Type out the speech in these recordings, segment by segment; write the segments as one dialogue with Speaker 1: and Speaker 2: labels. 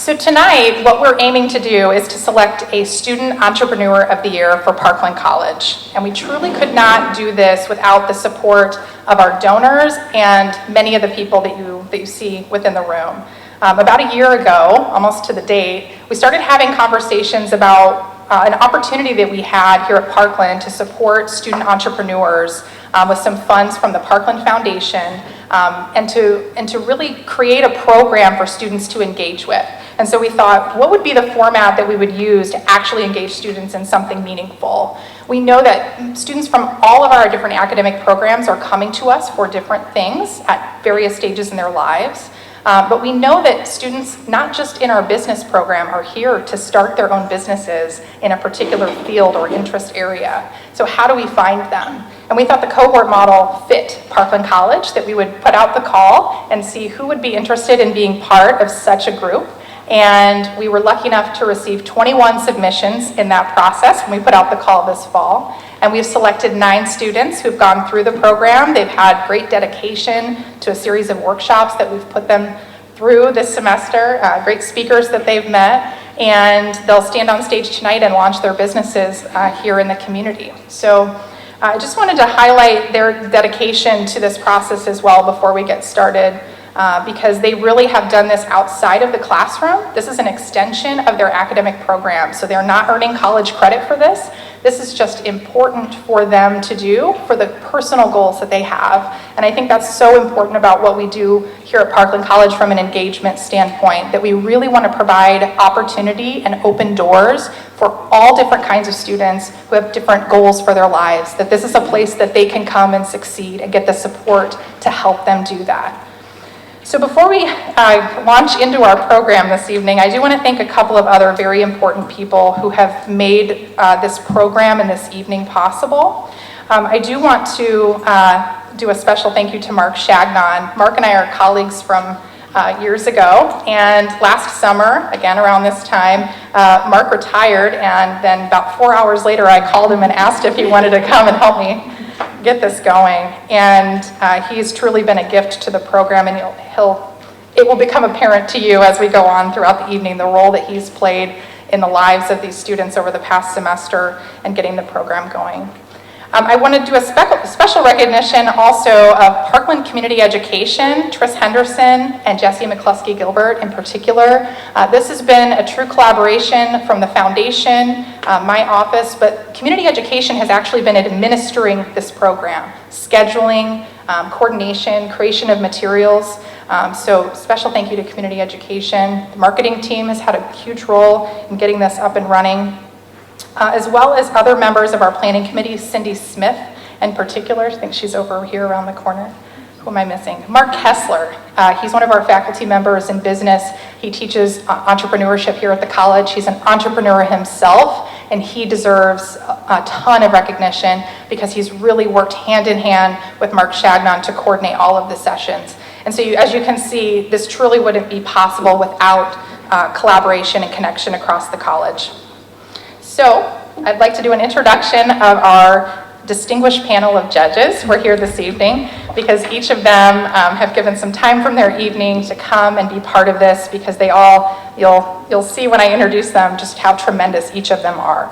Speaker 1: So tonight, what we're aiming to do is to select a Student Entrepreneur of the Year for Parkland College. And we truly could not do this without the support of our donors and many of the people that you see within the room. About a year ago, almost to the date, we started having conversations about an opportunity that we had here at Parkland to support student entrepreneurs with some funds from the Parkland Foundation and to really create a program for students to engage with. And so we thought, what would be the format that we would use to actually engage students in something meaningful? We know that students from all of our different academic programs are coming to us for different things at various stages in their lives. But we know that students, not just in our business program, are here to start their own businesses in a particular field or interest area. So how do we find them? And we thought the cohort model fit Parkland College, that we would put out the call and see who would be interested in being part of such a group. And we were lucky enough to receive 21 submissions in that process when we put out the call this fall. And we've selected 9 students who've gone through the program. They've had great dedication to a series of workshops that we've put them through this semester, great speakers that they've met, and they'll stand on stage tonight and launch their businesses here in the community. So I just wanted to highlight their dedication to this process as well before we get started. Because they really have done this outside of the classroom. This is an extension of their academic program, so they're not earning college credit for this. This is just important for them to do for the personal goals that they have. And I think that's so important about what we do here at Parkland College from an engagement standpoint, that we really want to provide opportunity and open doors for all different kinds of students who have different goals for their lives, that this is a place that they can come and succeed and get the support to help them do that. So before we launch into our program this evening, I do want to thank a couple of other very important people who have made this program and this evening possible. I do want to do a special thank you to Mark Shagnon. Mark and I are colleagues from years ago, and last summer, again around this time, Mark retired, and then about 4 hours later I called him and asked if he wanted to come and help me get this going, and he's truly been a gift to the program, and it will become apparent to you as we go on throughout the evening the role that he's played in the lives of these students over the past semester and getting the program going. I want to do a special recognition also of Parkland Community Education, Tris Henderson and Jessie McCluskey Gilbert in particular. This has been a true collaboration from the foundation, my office, but Community Education has actually been administering this program, scheduling, coordination, creation of materials. So special thank you to Community Education. The marketing team has had a huge role in getting this up and running. As well as other members of our planning committee, Cindy Smith in particular. I think she's over here around the corner. Who am I missing? Mark Kessler. He's one of our faculty members in business. He teaches entrepreneurship here at the college. He's an entrepreneur himself, and he deserves a ton of recognition because he's really worked hand in hand with Mark Shagnon to coordinate all of the sessions. And so as you can see, this truly wouldn't be possible without collaboration and connection across the college. So I'd like to do an introduction of our distinguished panel of judges who are here this evening, because each of them have given some time from their evening to come and be part of this, because they all, you'll see when I introduce them just how tremendous each of them are.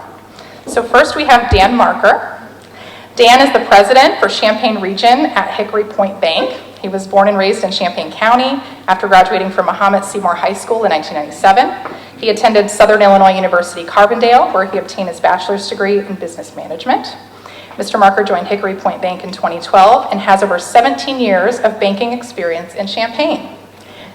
Speaker 1: So first we have Dan Marker. Dan is the president for Champaign Region at Hickory Point Bank. He was born and raised in Champaign County after graduating from Mahomet Seymour High School in 1997. He attended Southern Illinois University Carbondale, where he obtained his bachelor's degree in business management. Mr. Marker joined Hickory Point Bank in 2012 and has over 17 years of banking experience in Champaign.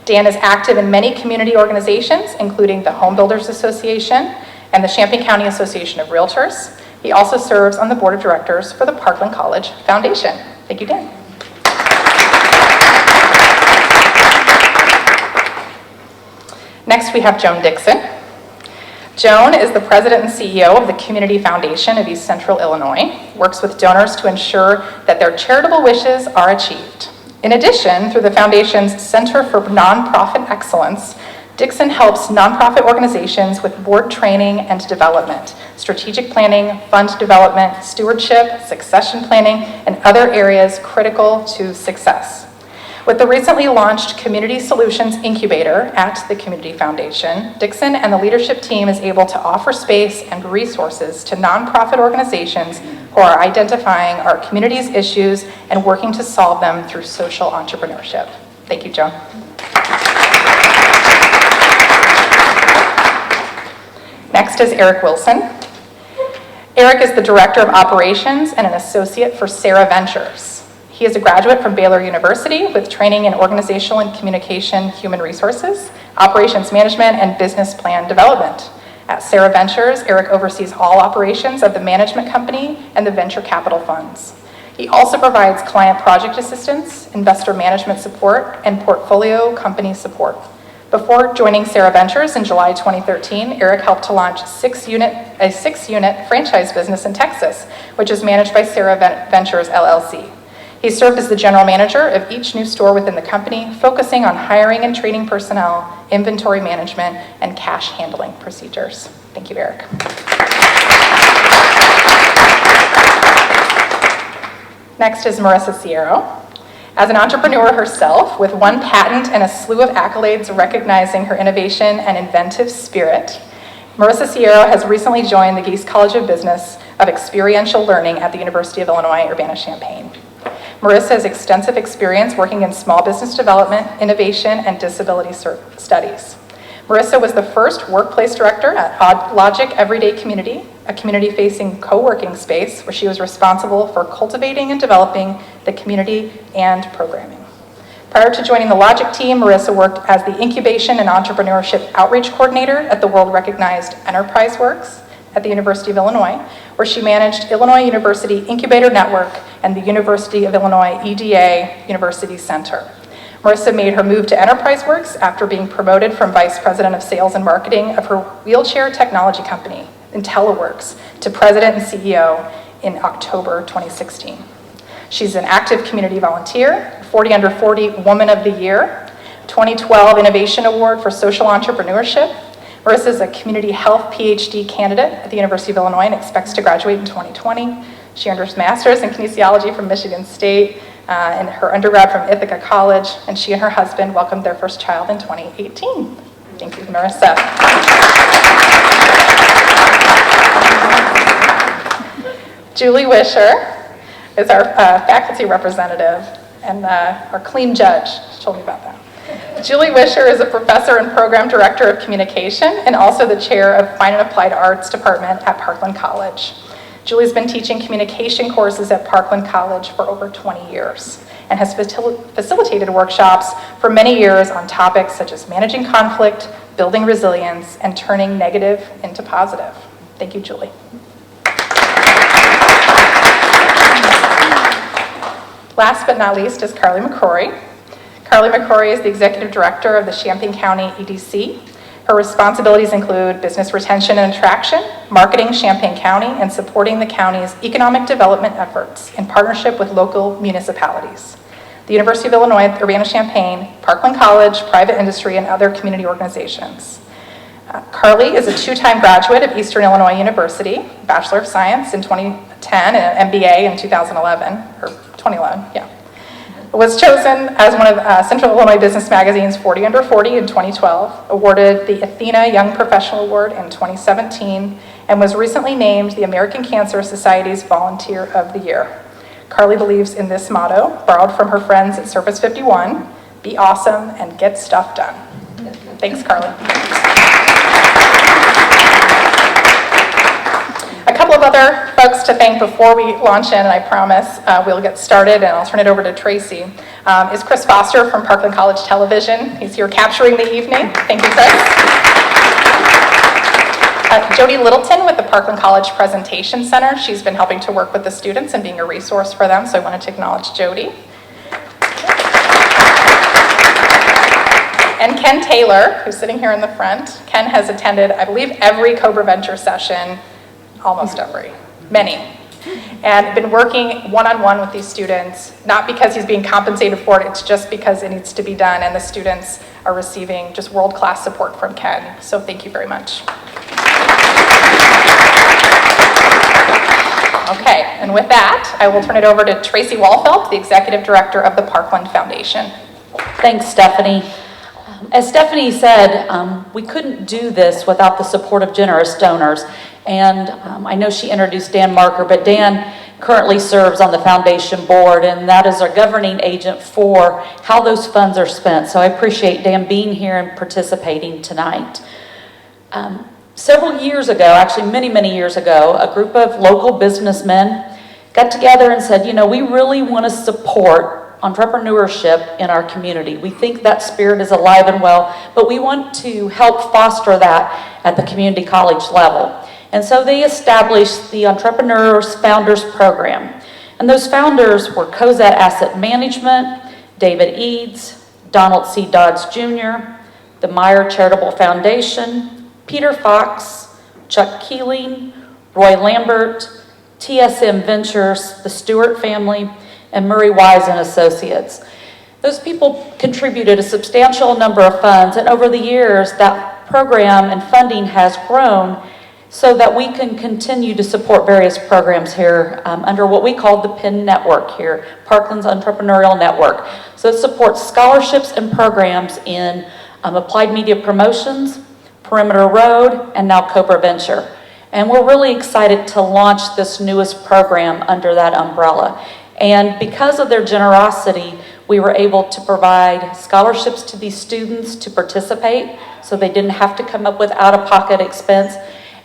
Speaker 1: Dan is active in many community organizations, including the Home Builders Association and the Champaign County Association of Realtors. He also serves on the board of directors for the Parkland College Foundation. Thank you, Dan. Next, we have Joan Dixon. Joan is the president and CEO of the Community Foundation of East Central Illinois, works with donors to ensure that their charitable wishes are achieved. In addition, through the foundation's Center for Nonprofit Excellence, Dixon helps nonprofit organizations with board training and development, strategic planning, fund development, stewardship, succession planning, and other areas critical to success. With the recently launched Community Solutions Incubator at the Community Foundation, Dixon and the leadership team is able to offer space and resources to nonprofit organizations who are identifying our community's issues and working to solve them through social entrepreneurship. Thank you, Joan. Next is Eric Wilson. Eric is the Director of Operations and an Associate for CobraVenture. He is a graduate from Baylor University with training in Organizational and Communication Human Resources, Operations Management, and Business Plan Development. At CobraVenture, Eric oversees all operations of the management company and the venture capital funds. He also provides client project assistance, investor management support, and portfolio company support. Before joining CobraVenture in July 2013, Eric helped to launch a six-unit franchise business in Texas, which is managed by CobraVenture LLC. He served as the general manager of each new store within the company, focusing on hiring and training personnel, inventory management, and cash handling procedures. Thank you, Eric. Next is Marissa Sierro. As an entrepreneur herself, with one patent and a slew of accolades recognizing her innovation and inventive spirit, Marissa Sierro has recently joined the Geese College of Business of Experiential Learning at the University of Illinois, Urbana-Champaign. Marissa has extensive experience working in small business development, innovation, and disability studies. Marissa was the first workplace director at Logic Everyday Community, a community-facing co-working space where she was responsible for cultivating and developing the community and programming. Prior to joining the Logic team, Marissa worked as the Incubation and Entrepreneurship Outreach Coordinator at the world-recognized Enterprise Works at the University of Illinois, where she managed Illinois University Incubator Network and the University of Illinois EDA University Center. Marissa made her move to Enterprise Works after being promoted from Vice President of Sales and Marketing of her wheelchair technology company, IntelliWorks, to President and CEO in October 2016. She's an active community volunteer, 40 Under 40 Woman of the Year, 2012 Innovation Award for Social Entrepreneurship. Marissa is a community health PhD candidate at the University of Illinois and expects to graduate in 2020. She earned her master's in kinesiology from Michigan State and her undergrad from Ithaca College, and she and her husband welcomed their first child in 2018. Thank you, Marissa. Julie Wisher is our faculty representative and our clean judge. She told me about that. Julie Wisher is a professor and program director of communication and also the chair of Fine and Applied Arts Department at Parkland College. Julie's been teaching communication courses at Parkland College for over 20 years and has facilitated workshops for many years on topics such as managing conflict, building resilience, and turning negative into positive. Thank you, Julie. Last but not least is Carly McCrory. Carly McCrory is the Executive Director of the Champaign County EDC. Her responsibilities include business retention and attraction, marketing Champaign County, and supporting the county's economic development efforts in partnership with local municipalities. The University of Illinois at Urbana-Champaign, Parkland College, private industry, and other community organizations. Carly is a two-time graduate of Eastern Illinois University, Bachelor of Science in 2010 and an MBA in 2011, or 2011, yeah. Was chosen as one of Central Illinois Business Magazine's 40 Under 40 in 2012, awarded the Athena Young Professional Award in 2017, and was recently named the American Cancer Society's Volunteer of the Year. Carly believes in this motto, borrowed from her friends at Surface 51, be awesome and get stuff done. Thanks, Carly. A couple of other folks to thank before we launch in, and I promise we'll get started, and I'll turn it over to Tracy, is Chris Foster from Parkland College Television. He's here capturing the evening. Thank you, Chris. Jody Littleton with the Parkland College Presentation Center. She's been helping to work with the students and being a resource for them, so I wanted to acknowledge Jody. And Ken Taylor, who's sitting here in the front. Ken has attended, I believe, every CobraVenture session, almost every, many, and been working one-on-one with these students, not because he's being compensated for it, it's just because it needs to be done, and the students are receiving just world-class support from Ken, so thank you very much. Okay, and with that, I will turn it over to Tracy Walfelt, the Executive Director of the Parkland Foundation.
Speaker 2: Thanks, Stephanie. As Stephanie said, we couldn't do this without the support of generous donors. And I know she introduced Dan Marker, but Dan currently serves on the foundation board, and that is our governing agent for how those funds are spent. So I appreciate Dan being here and participating tonight. Several years ago, actually many years ago, a group of local businessmen got together and said, you know, we really want to support entrepreneurship in our community. We think that spirit is alive and well, but we want to help foster that at the community college level. And so they established the Entrepreneurs Founders Program. And those founders were Cozad Asset Management, David Eads, Donald C. Dodds Jr., the Meyer Charitable Foundation, Peter Fox, Chuck Keeling, Roy Lambert, TSM Ventures, the Stewart family, and Murray Wise and Associates. Those people contributed a substantial number of funds, and over the years, that program and funding has grown so that we can continue to support various programs here under what we call the PIN network here, Parkland's Entrepreneurial Network. So it supports scholarships and programs in applied media promotions, Perimeter Road, and now CobraVenture. And we're really excited to launch this newest program under that umbrella. And because of their generosity, we were able to provide scholarships to these students to participate, so they didn't have to come up with out-of-pocket expense.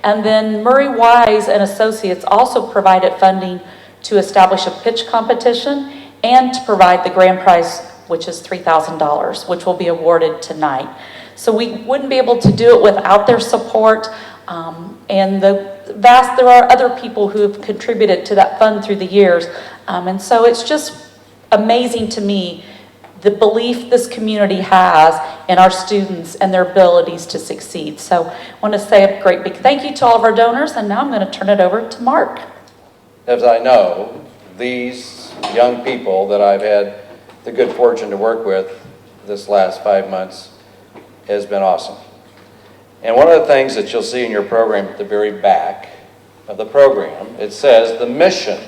Speaker 2: And then Murray Wise and Associates also provided funding to establish a pitch competition and to provide the grand prize, which is $3,000, which will be awarded tonight. So we wouldn't be able to do it without their support. And there are other people who have contributed to that fund through the years. And so it's just amazing to me the belief this community has in our students and their abilities to succeed. So I want to say a great big thank you to all of our donors, and now I'm going to turn it over to Mark.
Speaker 3: As I know, these young people that I've had the good fortune to work with this last 5 months has been awesome. And one of the things that you'll see in your program at the very back of the program, it says the mission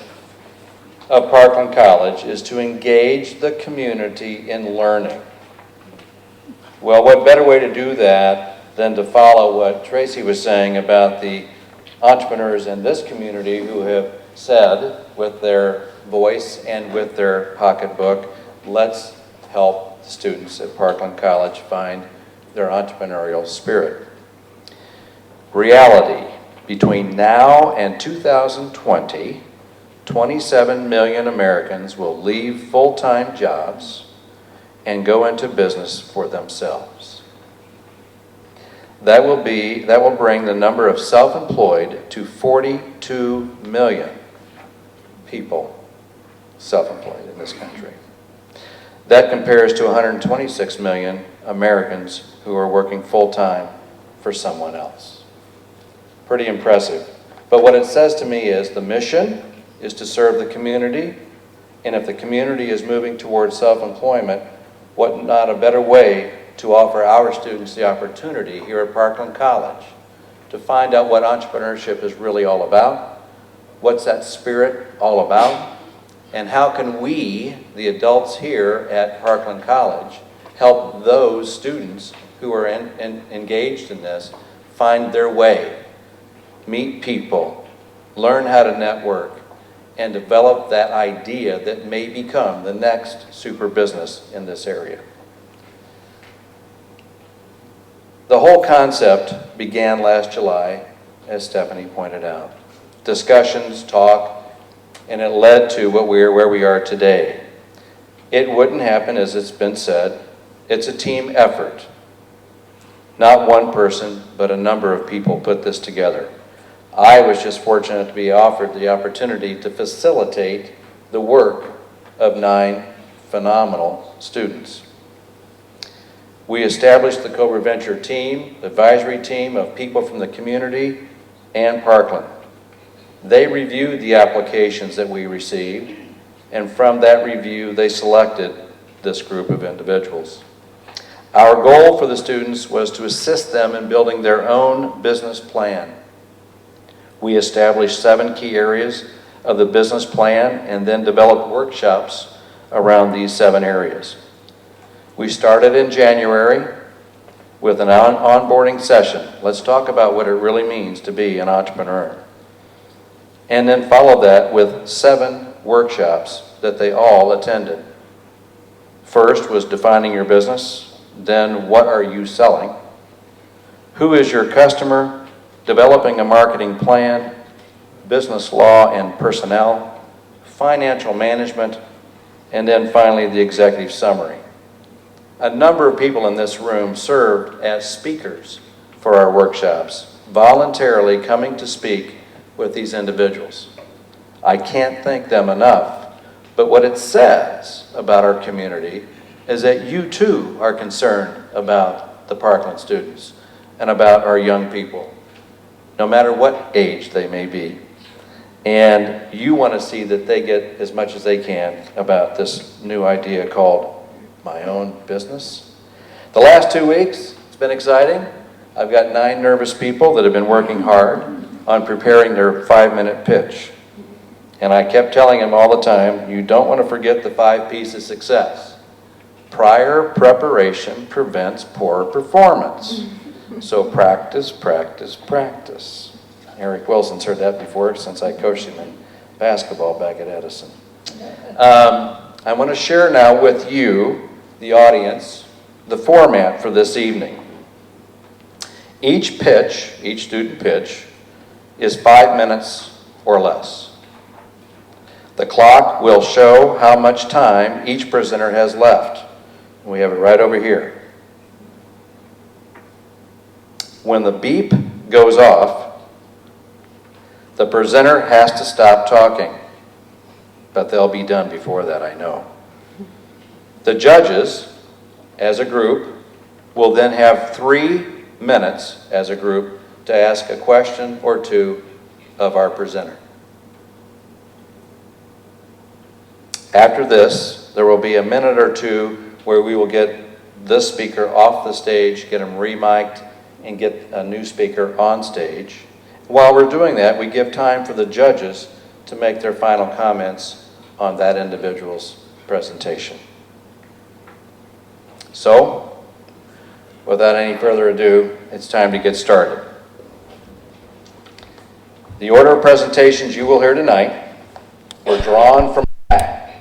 Speaker 3: of Parkland College is to engage the community in learning. Well, what better way to do that than to follow what Tracy was saying about the entrepreneurs in this community who have said with their voice and with their pocketbook, let's help the students at Parkland College find their entrepreneurial spirit. Reality, between now and 2020, 27 million Americans will leave full-time jobs and go into business for themselves. That will bring the number of self-employed to 42 million people self-employed in this country. That compares to 126 million Americans who are working full-time for someone else. Pretty impressive. But what it says to me is the mission is to serve the community, and if the community is moving towards self-employment, what not a better way to offer our students the opportunity here at Parkland College to find out what entrepreneurship is really all about, what's that spirit all about, and how can we, the adults here at Parkland College, help those students who are engaged in this find their way, meet people, learn how to network, and develop that idea that may become the next super business in this area. The whole concept began last July, as Stephanie pointed out. Discussions, talk, and it led to where we are today. It wouldn't happen, as it's been said. It's a team effort. Not one person, but a number of people put this together. I was just fortunate to be offered the opportunity to facilitate the work of 9 phenomenal students. We established the CobraVenture team, advisory team of people from the community and Parkland. They reviewed the applications that we received, and from that review, they selected this group of individuals. Our goal for the students was to assist them in building their own business plan. We established 7 key areas of the business plan and then developed workshops around these 7 areas. We started in January with an onboarding session. Let's talk about what it really means to be an entrepreneur. And then follow that with 7 workshops that they all attended. First was defining your business, then what are you selling? Who is your customer? Developing a marketing plan, business law and personnel, financial management, and then finally the executive summary. A number of people in this room served as speakers for our workshops, voluntarily coming to speak with these individuals. I can't thank them enough, but what it says about our community is that you too are concerned about the Parkland students and about our young people, no matter what age they may be. And you want to see that they get as much as they can about this new idea called my own business. The last 2 weeks, it's been exciting. I've got 9 nervous people that have been working hard on preparing their 5-minute pitch. And I kept telling them all the time, you don't want to forget the 5 P's of success. Prior preparation prevents poor performance. So practice, practice, practice. Eric Wilson's heard that before since I coached him in basketball back at Edison. I want to share now with you, the audience, the format for this evening. Each pitch, each student pitch, is 5 minutes or less. The clock will show how much time each presenter has left. We have it right over here. When the beep goes off, the presenter has to stop talking, but they'll be done before that, I know. The judges, as a group, will then have 3 minutes as a group to ask a question or 2 of our presenter. After this, there will be a minute or 2 where we will get this speaker off the stage, get him re-mic'd, and get a new speaker on stage. While we're doing that, we give time for the judges to make their final comments on that individual's presentation. So, without any further ado, it's time to get started. The order of presentations you will hear tonight were drawn from a hat.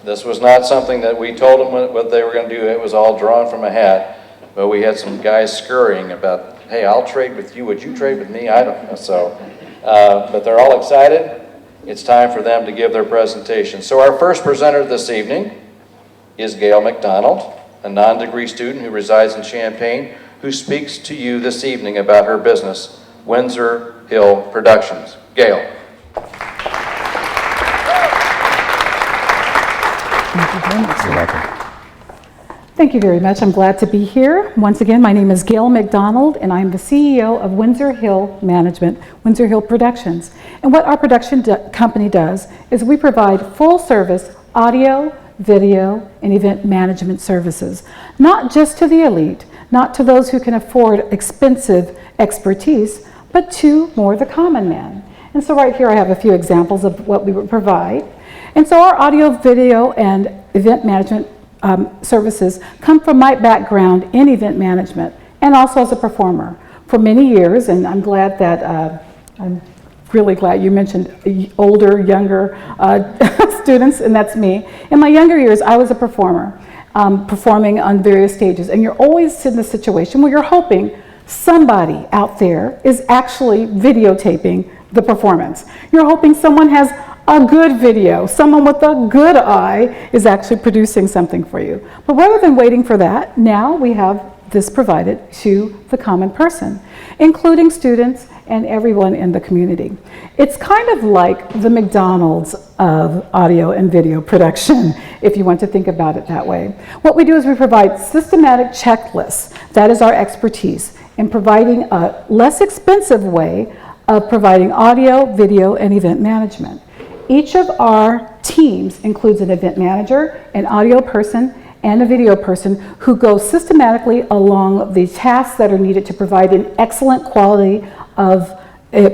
Speaker 3: This was not something that we told them what they were going to do. It was all drawn from a hat. But we had some guys scurrying about, hey, I'll trade with you. Would you trade with me? I don't know. So, but they're all excited. It's time for them to give their presentation. So our first presenter this evening is Gail McDonald, a non-degree student who resides in Champaign, who speaks to you this evening about her business, Windsor Hill Productions. Gail.
Speaker 4: Thank you very much. You're welcome. Thank you very much. I'm glad to be here. Once again, my name is Gail McDonald, and I'm the CEO of Windsor Hill Management, Windsor Hill Productions. And what our production company does is we provide full-service audio, video, and event management services, not just to the elite, not to those who can afford expensive expertise, but to more the common man. And so right here I have a few examples of what we would provide. And so our audio, video, and event management services come from my background in event management and also as a performer for many years. And I'm glad that, I'm really glad you mentioned older, younger students, and that's me. In my younger years, I was a performer, performing on various stages. And you're always in the situation where you're hoping somebody out there is actually videotaping the performance. You're hoping someone has a good video, someone with a good eye is actually producing something for you. But rather than waiting for that, now we have this provided to the common person, including students and everyone in the community. It's kind of like the McDonald's of audio and video production, if you want to think about it that way. What we do is we provide systematic checklists. That is our expertise in providing a less expensive way of providing audio, video, and event management. Each of our teams includes an event manager, an audio person, and a video person who go systematically along the tasks that are needed to provide an excellent quality of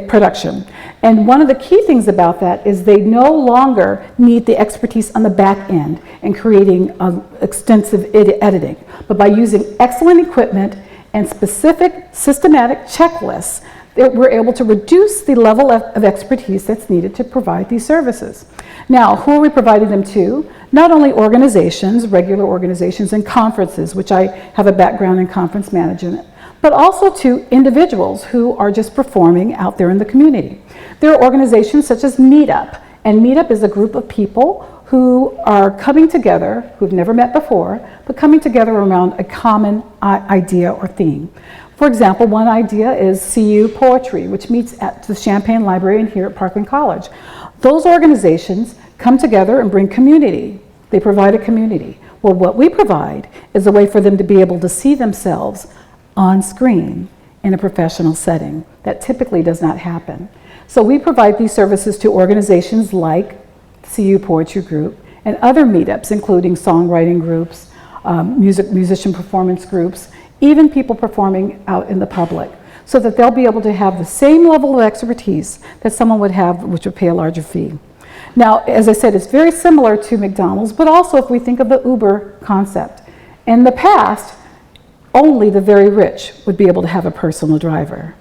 Speaker 4: production. And one of the key things about that is they no longer need the expertise on the back end in creating extensive editing, but by using excellent equipment and specific systematic checklists, we're able to reduce the level of expertise that's needed to provide these services. Now, who are we providing them to? Not only organizations, regular organizations and conferences, which I have a background in conference management, but also to individuals who are just performing out there in the community. There are organizations such as Meetup, and Meetup is a group of people who are coming together, who've never met before, but coming together around a common idea or theme. For example, one idea is CU Poetry, which meets at the Champaign Library and here at Parkland College. Those organizations come together and bring community. They provide a community. Well, what we provide is a way for them to be able to see themselves on screen in a professional setting. That typically does not happen. So we provide these services to organizations like CU Poetry Group and other meetups, including songwriting groups, musician performance groups, even people performing out in the public, so that they'll be able to have the same level of expertise that someone would have, which would pay a larger fee. Now, as I said, it's very similar to McDonald's, but also if we think of the Uber concept. In the past, only the very rich would be able to have a personal driver.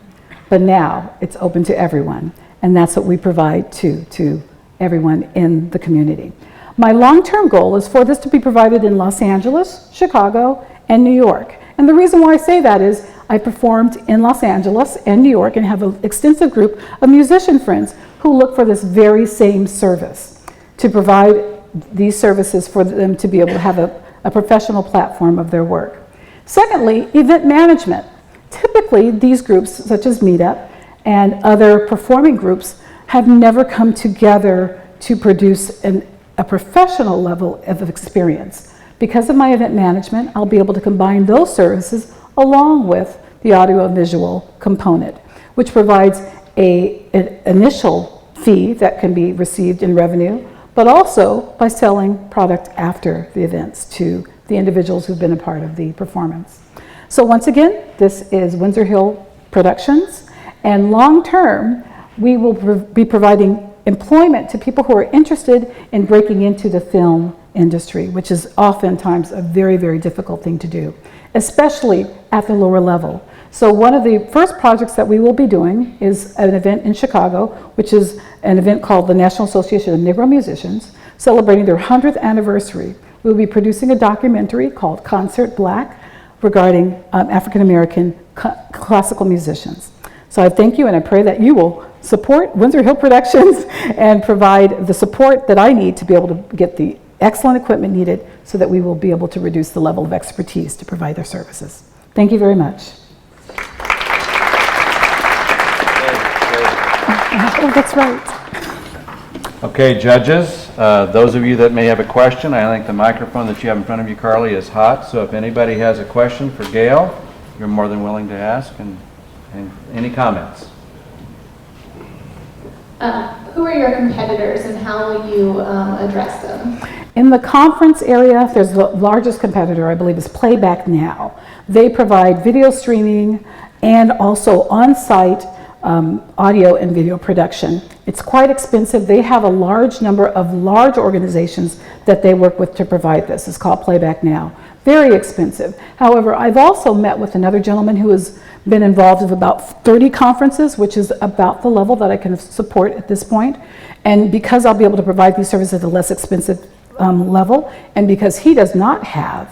Speaker 4: But now it's open to everyone, and that's what we provide to everyone in the community. My long-term goal is for this to be provided in Los Angeles, Chicago, and New York. And the reason why I say that is I performed in Los Angeles and New York and have an extensive group of musician friends who look for this very same service, to provide these services for them to be able to have a professional platform of their work. Secondly, event management. Typically, these groups, such as Meetup and other performing groups, have never come together to produce a professional level of experience. Because of my event management, I'll be able to combine those services along with the audio-visual component, which provides an initial fee that can be received in revenue, but also by selling product after the events to the individuals who've been a part of the performance. So once again, this is Windsor Hill Productions, and long-term, we will be providing employment to people who are interested in breaking into the film industry, which is oftentimes a very, very difficult thing to do, especially at the lower level. So one of the first projects that we will be doing is an event in Chicago, which is an event called the National Association of Negro Musicians, celebrating their 100th anniversary. We'll be producing a documentary called Concert Black regarding African-American classical musicians. So I thank you, and I pray that you will support Windsor Hill Productions and provide the support that I need to be able to get the excellent equipment needed so that we will be able to reduce the level of expertise to provide their services. Thank you very much. Oh, that's right.
Speaker 3: Okay, judges, those of you that may have a question, I think the microphone that you have in front of you, Carly, is hot. So if anybody has a question for Gail, you're more than willing to ask. And any comments?
Speaker 5: Who are your competitors and how will you address them?
Speaker 4: In the conference area, there's the largest competitor, I believe, is Playback Now. They provide video streaming and also on-site audio and video production. It's quite expensive. They have a large number of large organizations that they work with to provide this. It's called Playback Now. Very expensive. However, I've also met with another gentleman who has been involved with about 30 conferences, which is about the level that I can support at this point. And because I'll be able to provide these services at a less expensive level, and because he does not have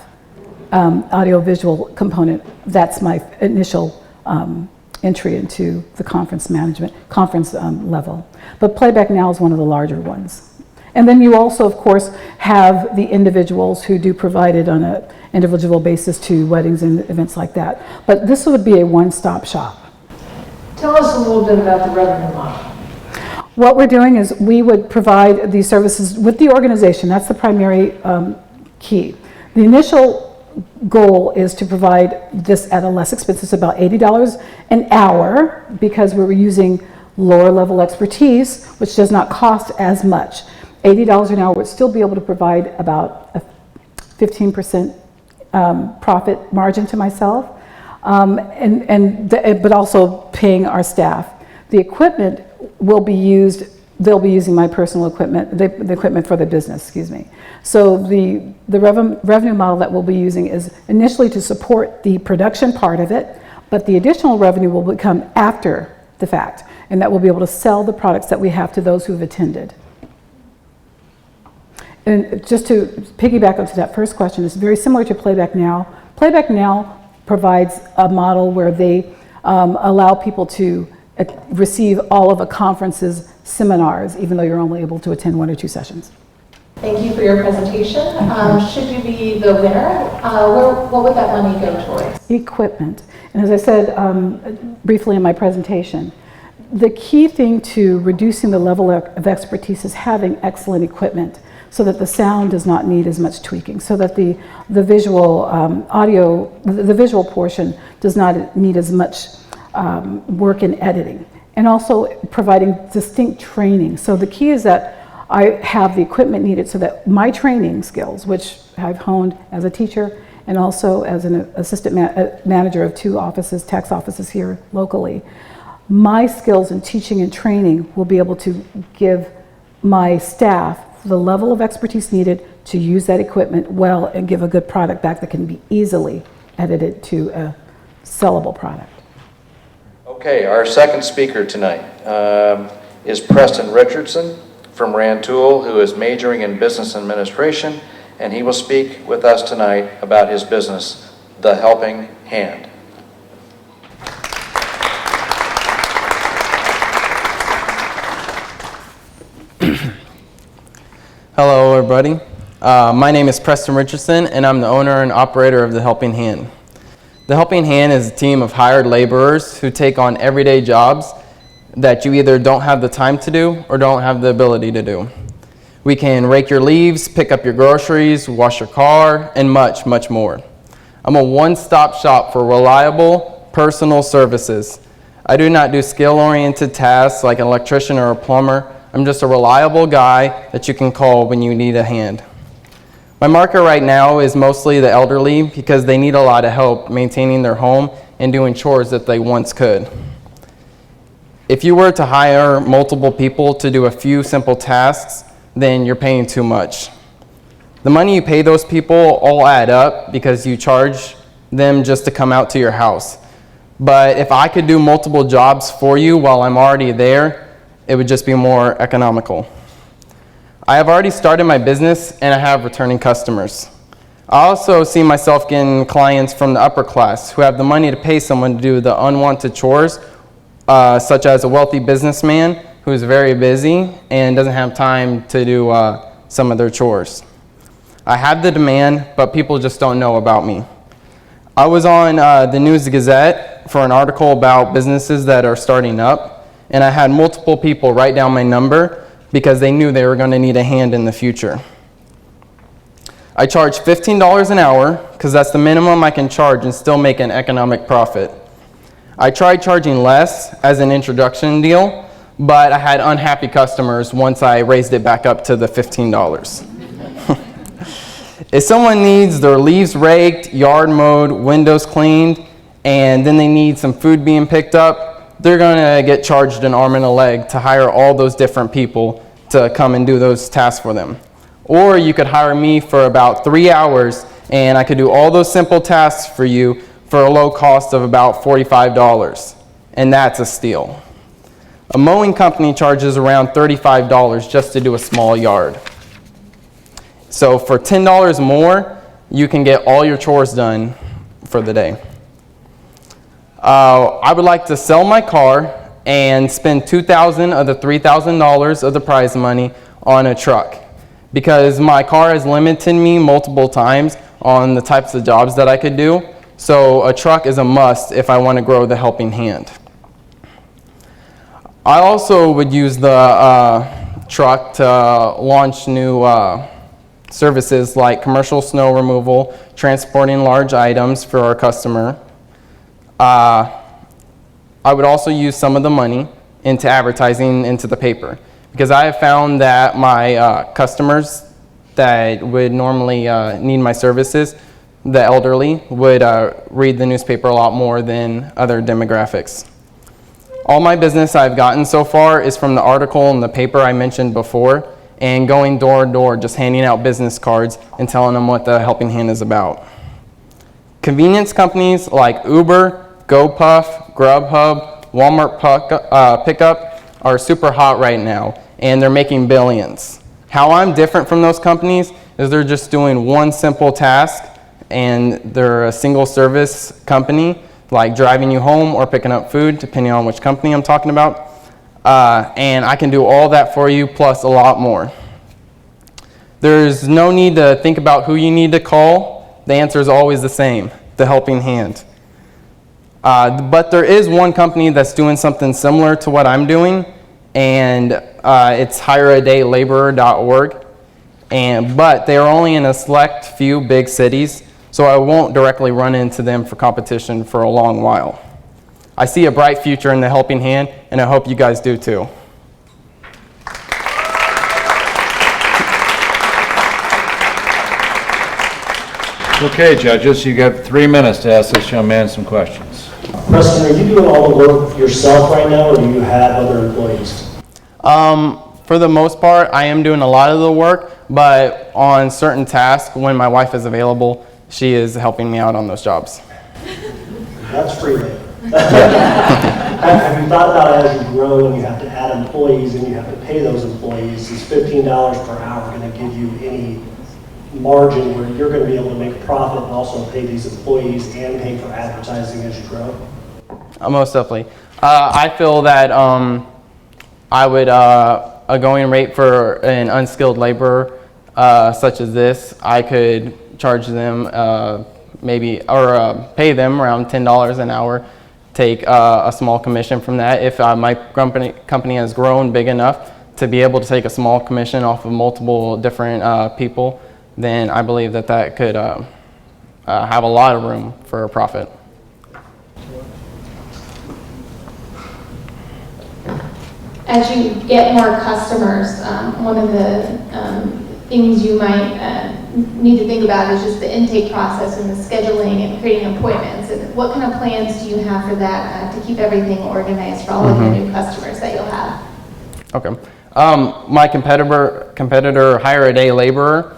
Speaker 4: audio-visual component, that's my initial entry into the conference level. But Playback Now is one of the larger ones. And then you also, of course, have the individuals who do provide it on an individual basis to weddings and events like that. But this would be a one-stop shop.
Speaker 6: Tell us a little bit about the revenue model.
Speaker 4: What we're doing is we would provide these services with the organization. That's the primary key. The initial goal is to provide this at a less expensive, it's about $80 an hour, because we were using lower level expertise, which does not cost as much. $80 an hour would still be able to provide about a 15% profit margin to myself, but also paying our staff. The equipment will be used, they'll be using my personal equipment, the equipment for the business, excuse me. So the revenue model that we'll be using is initially to support the production part of it, but the additional revenue will come after the fact, and that we'll be able to sell the products that we have to those who've attended. And just to piggyback onto that first question, it's very similar to Playback Now. Playback Now provides a model where they allow people to receive all of a conference's seminars, even though you're only able to attend 1 or 2 sessions.
Speaker 5: Thank you for your presentation. Should you be the winner, what would that money go towards?
Speaker 4: Equipment. And as I said briefly in my presentation, the key thing to reducing the level of expertise is having excellent equipment so that the sound does not need as much tweaking, so that the visual audio, the visual portion does not need as much work in editing, and also providing distinct training. So the key is that I have the equipment needed so that my training skills, which I've honed as a teacher and also as an assistant manager of 2 offices, tax offices here locally, my skills in teaching and training will be able to give my staff the level of expertise needed to use that equipment well and give a good product back that can be easily edited to a sellable product.
Speaker 3: Okay, our second speaker tonight is Preston Richardson from Rantoul, who is majoring in business administration, and he will speak with us tonight about his business, The Helping Hand.
Speaker 7: Hello, everybody. My name is Preston Richardson, and I'm the owner and operator of The Helping Hand. The Helping Hand is a team of hired laborers who take on everyday jobs that you either don't have the time to do or don't have the ability to do. We can rake your leaves, pick up your groceries, wash your car, and much, much more. I'm a one-stop shop for reliable, personal services. I do not do skill-oriented tasks like an electrician or a plumber. I'm just a reliable guy that you can call when you need a hand. My market right now is mostly the elderly because they need a lot of help maintaining their home and doing chores that they once could. If you were to hire multiple people to do a few simple tasks, then you're paying too much. The money you pay those people all add up because you charge them just to come out to your house. But if I could do multiple jobs for you while I'm already there, it would just be more economical. I have already started my business and I have returning customers. I also see myself getting clients from the upper class who have the money to pay someone to do the unwanted chores, such as a wealthy businessman who is very busy and doesn't have time to do some of their chores. I have the demand, but people just don't know about me. I was on the News Gazette for an article about businesses that are starting up, and I had multiple people write down my number because they knew they were going to need a hand in the future. I charge $15 an hour because that's the minimum I can charge and still make an economic profit. I tried charging less as an introduction deal, but I had unhappy customers once I raised it back up to the $15. If someone needs their leaves raked, yard mowed, windows cleaned, and then they need some food being picked up, they're going to get charged an arm and a leg to hire all those different people to come and do those tasks for them. Or you could hire me for about 3 hours and I could do all those simple tasks for you for a low cost of about $45. And that's a steal. A mowing company charges around $35 just to do a small yard. So for $10 more, you can get all your chores done for the day. I would like to sell my car and spend $2,000 of the $3,000 of the prize money on a truck because my car has limited me multiple times on the types of jobs that I could do. So a truck is a must if I want to grow the Helping Hand. I also would use the truck to launch new services like commercial snow removal, transporting large items for our customer. I would also use some of the money into advertising into the paper because I have found that my customers that would normally need my services, the elderly, would read the newspaper a lot more than other demographics. All my business I've gotten so far is from the article in the paper I mentioned before, and going door to door, just handing out business cards and telling them what the Helping Hand is about. Convenience companies like Uber, GoPuff, Grubhub, Walmart Pickup are super hot right now, and they're making billions. How I'm different from those companies is they're just doing one simple task, and they're a single service company, like driving you home or picking up food, depending on which company I'm talking about. And I can do all that for you, plus a lot more. There's no need to think about who you need to call. The answer is always the same, the Helping Hand. But there is one company that's doing something similar to what I'm doing, and it's hireadaylabourer.org. But they are only in a select few big cities, so I won't directly run into them for competition for a long while. I see a bright future in the Helping Hand, and I hope you guys do too.
Speaker 8: Okay, judges, you got 3 minutes to ask this young man some questions.
Speaker 9: Preston, are you doing all the work yourself right now, or do you have other employees?
Speaker 7: For the most part, I am doing a lot of the work, but on certain tasks, when my wife is available, she is helping me out on those jobs.
Speaker 9: That's free labor. Have you thought about as you grow and you have to add employees and you have to pay those employees, is $15 per hour going to give you any margin where you're going to be able to make a profit and also pay these employees and pay for advertising as you grow?
Speaker 7: Most definitely. I feel that I would, a going rate for an unskilled laborer such as this, I could charge them pay them around $10 an hour, take a small commission from that. If my company has grown big enough to be able to take a small commission off of multiple different people, then I believe that that could have a lot of room for a profit.
Speaker 5: As you get more customers, one of the things you might need to think about is just the intake process and the scheduling and creating appointments. And what kind of plans do you have for that to keep everything organized for all of your new customers that you'll have?
Speaker 7: Okay. My competitor, Hire a Day Laborer,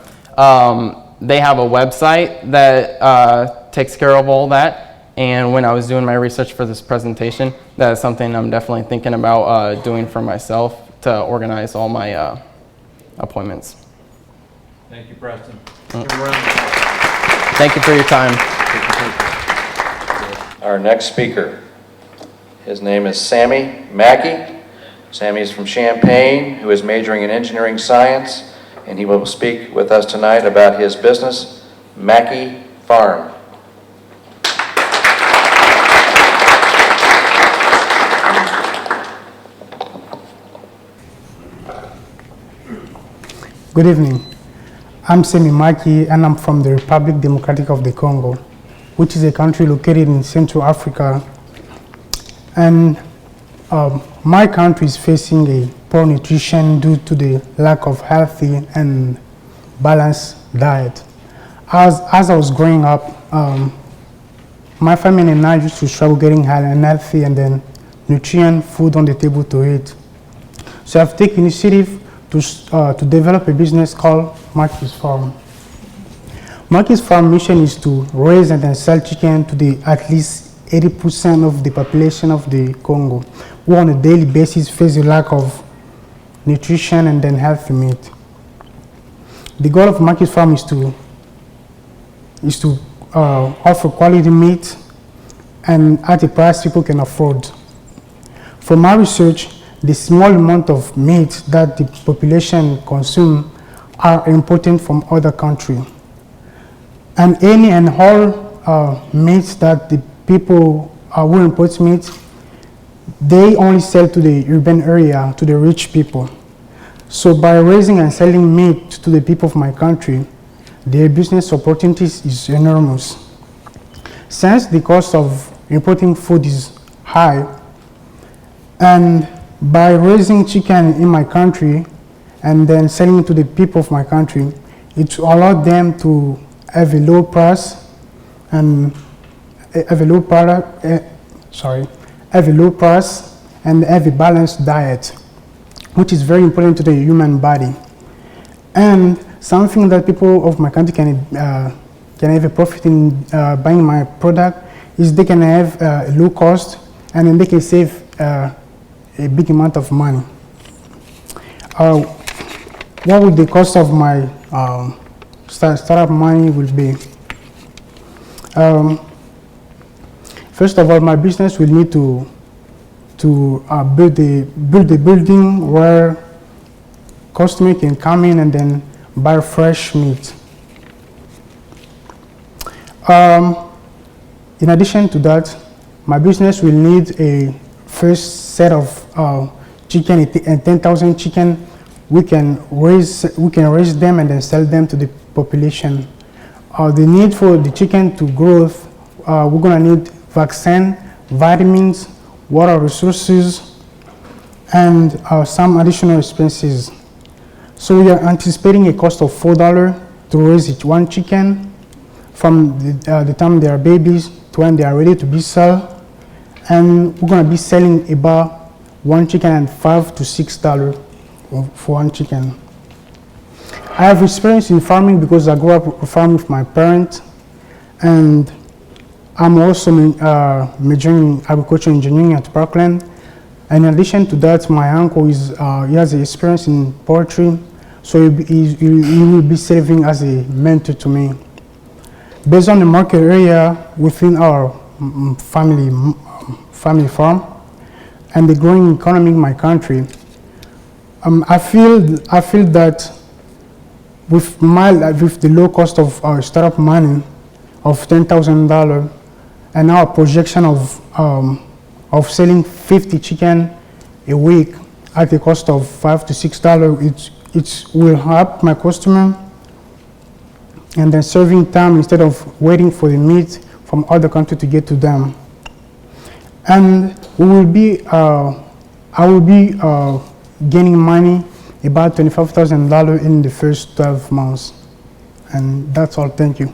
Speaker 7: they have a website that takes care of all that. And when I was doing my research for this presentation, that is something I'm definitely thinking about doing for myself to organize all my appointments.
Speaker 8: Thank you, Preston.
Speaker 7: Thank you for your time.
Speaker 3: Our next speaker, his name is Sammy Mackey. Sammy is from Champaign, who is majoring in engineering science, and he will speak with us tonight about his business, Mackey Farm.
Speaker 10: Good evening. I'm Semi Maki, and I'm from the Republic Democratic of the Congo, which is a country located in Central Africa. And my country is facing a poor nutrition due to the lack of healthy and balanced diet. As I was growing up, my family and I used to struggle getting healthy and then nutrient food on the table to eat. So I've taken initiative to develop a business called Mackey's Farm. Mackey's Farm mission is to raise and then sell chicken to at least 80% of the population of the Congo, who on a daily basis face a lack of nutrition and then healthy meat. The goal of Mackey's Farm is to offer quality meat and at a price people can afford. From my research, the small amount of meat that the population consume are imported from other countries. And any and all meats that the people who import meat, they only sell to the urban area, to the rich people. So by raising and selling meat to the people of my country, their business opportunities is enormous. Since the cost of importing food is high, and by raising chicken in my country and then selling it to the people of my country, it allowed them to have a low price and have a low price and have a balanced diet, which is very important to the human body. And something that people of my country can have a profit in buying my product is they can have a low cost, and then they can save a big amount of money. What would the cost of my startup money will be? First of all, my business will need to build a building where customer can come in and then buy fresh meat. In addition to that, my business will need a first set of chicken and 10,000 chicken. We can raise them and then sell them to the population. The need for the chicken to grow, we're gonna need vaccine, vitamins, water resources, and some additional expenses. So we are anticipating a cost of $4 to raise each one chicken from the time they are babies to when they are ready to be sold. And we're gonna be selling about one chicken at $5 to $6 for one chicken. I have experience in farming because I grew up farming with my parents, and I'm also majoring in agricultural engineering at Parkland. And in addition to that, my uncle he has experience in poultry, so he will be serving as a mentor to me. Based on the market area within our family farm and the growing economy in my country, I feel that with the low cost of our startup money of $10,000 and our projection of selling 50 chicken a week at a cost of $5 to $6, it will help my customer, and then serving time instead of waiting for the meat from other countries to get to them. And I will be gaining money about $25,000 in the first 12 months. And that's all. Thank you.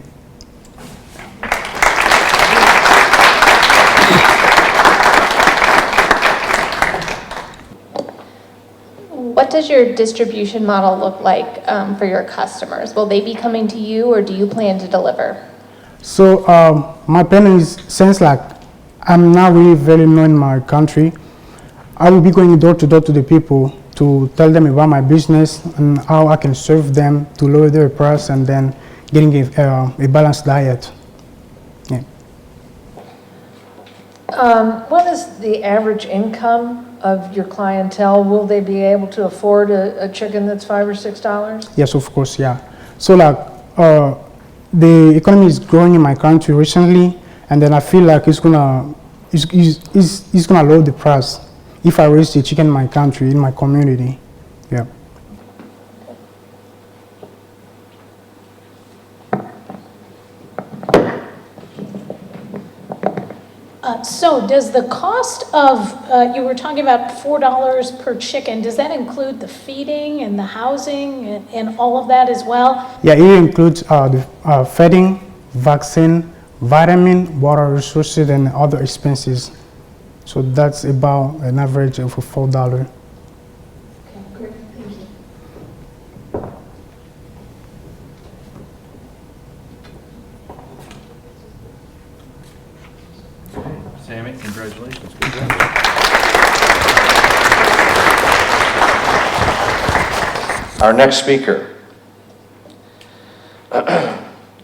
Speaker 5: What does your distribution model look like for your customers? Will they be coming to you, or do you plan to deliver?
Speaker 10: So my plan is, since like I'm not really very known in my country, I will be going door to door to the people to tell them about my business and how I can serve them to lower their price and then getting a balanced diet. Yeah.
Speaker 6: What is the average income of your clientele? Will they be able to afford a chicken that's $5 or $6?
Speaker 10: Yes, of course, yeah. So like the economy is growing in my country recently, and then I feel like it's gonna lower the price if I raise the chicken in my country, in my community. Yeah.
Speaker 11: So does the cost of, you were talking about $4 per chicken, does that include the feeding and the housing and all of that as well?
Speaker 10: Yeah, it includes the feeding, vaccine, vitamin, water resources, and other expenses. So that's about an average of $4.
Speaker 5: Okay, great, thank you.
Speaker 8: Sammy, congratulations. Good job.
Speaker 3: Our next speaker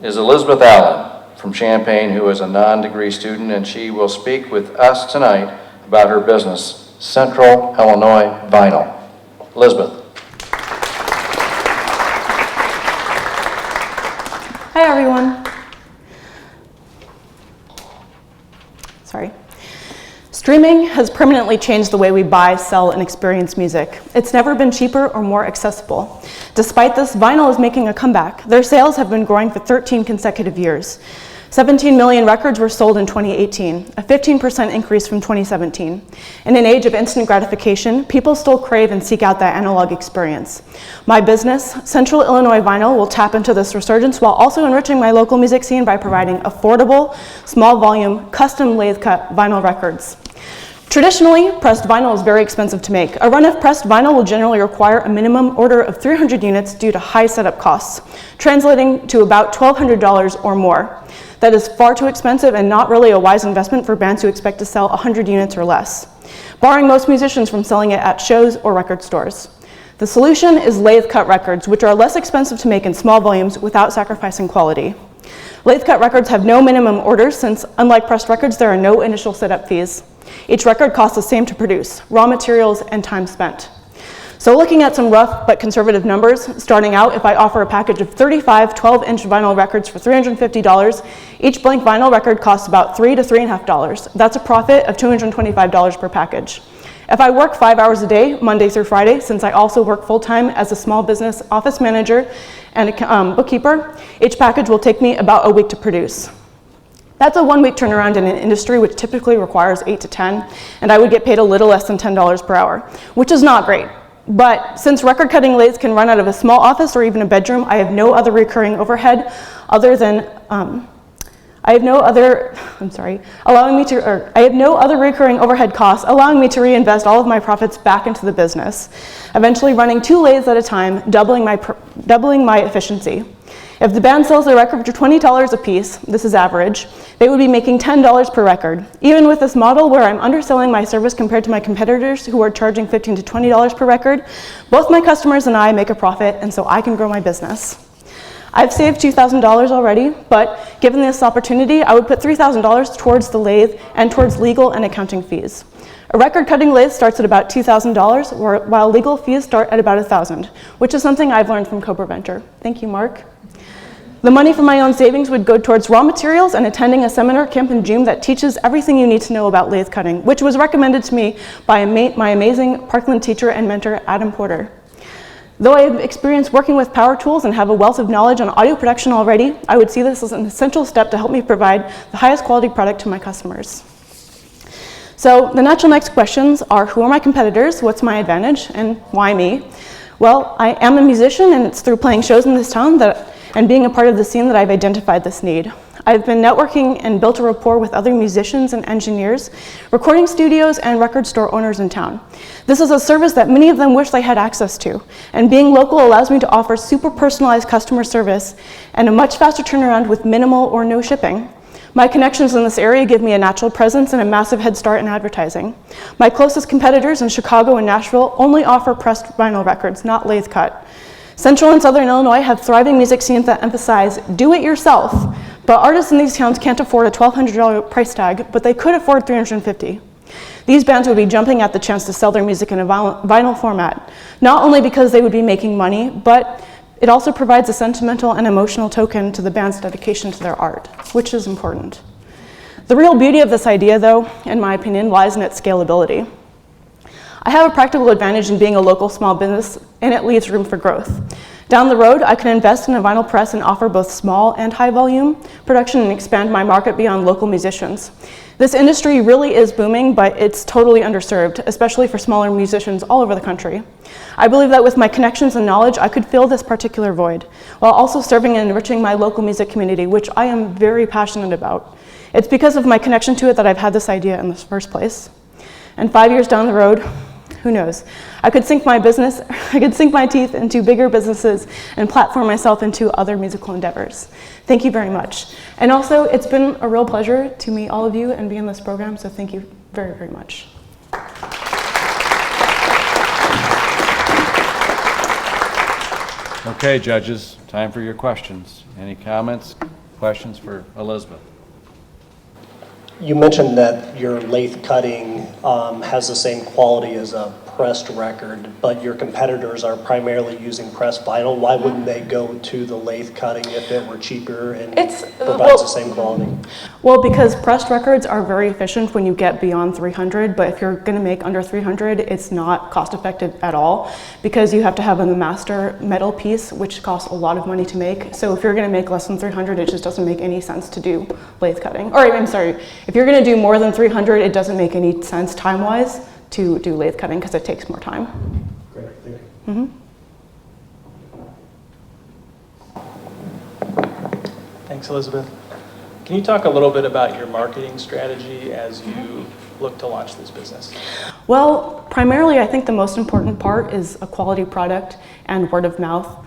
Speaker 3: is Elizabeth Allen from Champaign, who is a non-degree student, and she will speak with us tonight about her business, Central Illinois Vinyl. Elizabeth.
Speaker 12: Hi, everyone. Sorry. Streaming has permanently changed the way we buy, sell, and experience music. It's never been cheaper or more accessible. Despite this, vinyl is making a comeback. Their sales have been growing for 13 consecutive years. 17 million records were sold in 2018, a 15% increase from 2017. In an age of instant gratification, people still crave and seek out that analog experience. My business, Central Illinois Vinyl, will tap into this resurgence while also enriching my local music scene by providing affordable, small volume, custom lathe cut vinyl records. Traditionally, pressed vinyl is very expensive to make. A run of pressed vinyl will generally require a minimum order of 300 units due to high setup costs, translating to about $1,200 or more. That is far too expensive and not really a wise investment for bands who expect to sell 100 units or less, barring most musicians from selling it at shows or record stores. The solution is lathe cut records, which are less expensive to make in small volumes without sacrificing quality. Lathe cut records have no minimum orders since, unlike pressed records, there are no initial setup fees. Each record costs the same to produce, raw materials and time spent. So looking at some rough but conservative numbers, starting out, if I offer a package of 35 12-inch vinyl records for $350, each blank vinyl record costs about $3 to $3.50. That's a profit of $225 per package. If I work 5 hours a day, Monday through Friday, since I also work full-time as a small business office manager and a bookkeeper, each package will take me about a week to produce. That's a 1 week turnaround in an industry which typically requires 8 to 10, and I would get paid a little less than $10 per hour, which is not great. But since record cutting lathes can run out of a small office or even a bedroom, I have no other recurring overhead other than, I have no other recurring overhead costs, allowing me to reinvest all of my profits back into the business, eventually running 2 lathes at a time, doubling my efficiency. If the band sells a record for $20 a piece, this is average, they would be making $10 per record. Even with this model where I'm underselling my service compared to my competitors who are charging $15 to $20 per record, both my customers and I make a profit, and so I can grow my business. I've saved $2,000 already, but given this opportunity, I would put $3,000 towards the lathe and towards legal and accounting fees. A record cutting lathe starts at about $2,000, while legal fees start at about $1,000, which is something I've learned from CobraVenture. Thank you, Mark. The money from my own savings would go towards raw materials and attending a seminar camp in June that teaches everything you need to know about lathe cutting, which was recommended to me by my amazing Parkland teacher and mentor, Adam Porter. Though I have experience working with power tools and have a wealth of knowledge on audio production already, I would see this as an essential step to help me provide the highest quality product to my customers. So the natural next questions are, who are my competitors, what's my advantage, and why me? Well, I am a musician, and it's through playing shows in this town and being a part of the scene that I've identified this need. I've been networking and built a rapport with other musicians and engineers, recording studios and record store owners in town. This is a service that many of them wish they had access to, and being local allows me to offer super personalized customer service and a much faster turnaround with minimal or no shipping. My connections in this area give me a natural presence and a massive head start in advertising. My closest competitors in Chicago and Nashville only offer pressed vinyl records, not lathe cut. Central and Southern Illinois have thriving music scenes that emphasize do-it-yourself, but artists in these towns can't afford a $1,200 price tag, but they could afford $350. These bands would be jumping at the chance to sell their music in a vinyl format, not only because they would be making money, but it also provides a sentimental and emotional token to the band's dedication to their art, which is important. The real beauty of this idea, though, in my opinion, lies in its scalability. I have a practical advantage in being a local small business, and it leaves room for growth. Down the road, I can invest in a vinyl press and offer both small and high volume production and expand my market beyond local musicians. This industry really is booming, but it's totally underserved, especially for smaller musicians all over the country. I believe that with my connections and knowledge, I could fill this particular void, while also serving and enriching my local music community, which I am very passionate about. It's because of my connection to it that I've had this idea in the first place. And 5 years down the road, who knows? I could sink my teeth into bigger businesses and platform myself into other musical endeavors. Thank you very much. And also, it's been a real pleasure to meet all of you and be in this program, so thank you very, very much.
Speaker 8: Okay, judges, time for your questions. Any comments, questions for Elizabeth?
Speaker 9: You mentioned that your lathe cutting has the same quality as a pressed record, but your competitors are primarily using pressed vinyl. Why wouldn't they go to the lathe cutting if it were cheaper and provides the same quality?
Speaker 12: Well, because pressed records are very efficient when you get beyond 300, but if you're going to make under 300, it's not cost effective at all because you have to have a master metal piece, which costs a lot of money to make. So if you're going to make less than 300, it just doesn't make any sense to do lathe cutting. Or I'm sorry, if you're going to do more than 300, it doesn't make any sense time-wise to do lathe cutting because it takes more time.
Speaker 9: Great, thank
Speaker 12: Mm-hmm.
Speaker 9: you.
Speaker 13: Thanks, Elizabeth. Can you talk a little bit about your marketing strategy as you look to launch this business?
Speaker 12: Well, primarily, I think the most important part is a quality product and word of mouth.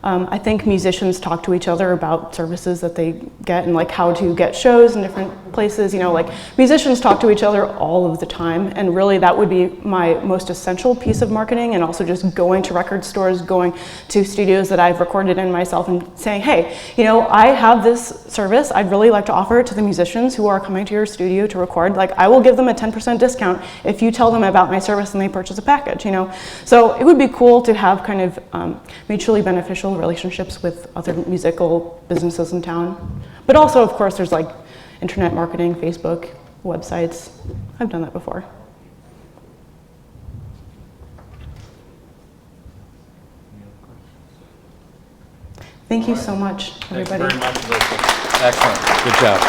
Speaker 12: I think musicians talk to each other about services that they get and like how to get shows in different places. You know, like musicians talk to each other all of the time, and really that would be my most essential piece of marketing, and also just going to record stores, going to studios that I've recorded in myself and saying, hey, you know, I have this service, I'd really like to offer it to the musicians who are coming to your studio to record. Like, I will give them a 10% discount if you tell them about my service and they purchase a package, you know. So it would be cool to have kind of mutually beneficial relationships with other musical businesses in town. But also, of course, there's like internet marketing, Facebook, websites. I've done that before. Thank you so much, everybody.
Speaker 8: Thank you very much, Elizabeth. Excellent. Good job.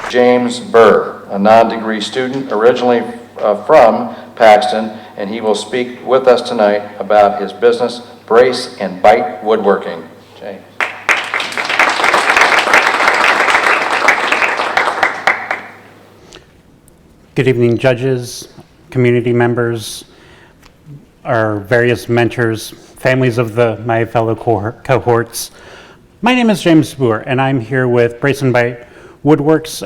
Speaker 3: James Burr, a non-degree student originally from Paxton, and he will speak with us tonight about his business, Brace and Bite Woodworking. James.
Speaker 14: Good evening, judges, community members, our various mentors, families of my fellow cohorts. My name is James Burr, and I'm here with Brace and Bite Woodworks,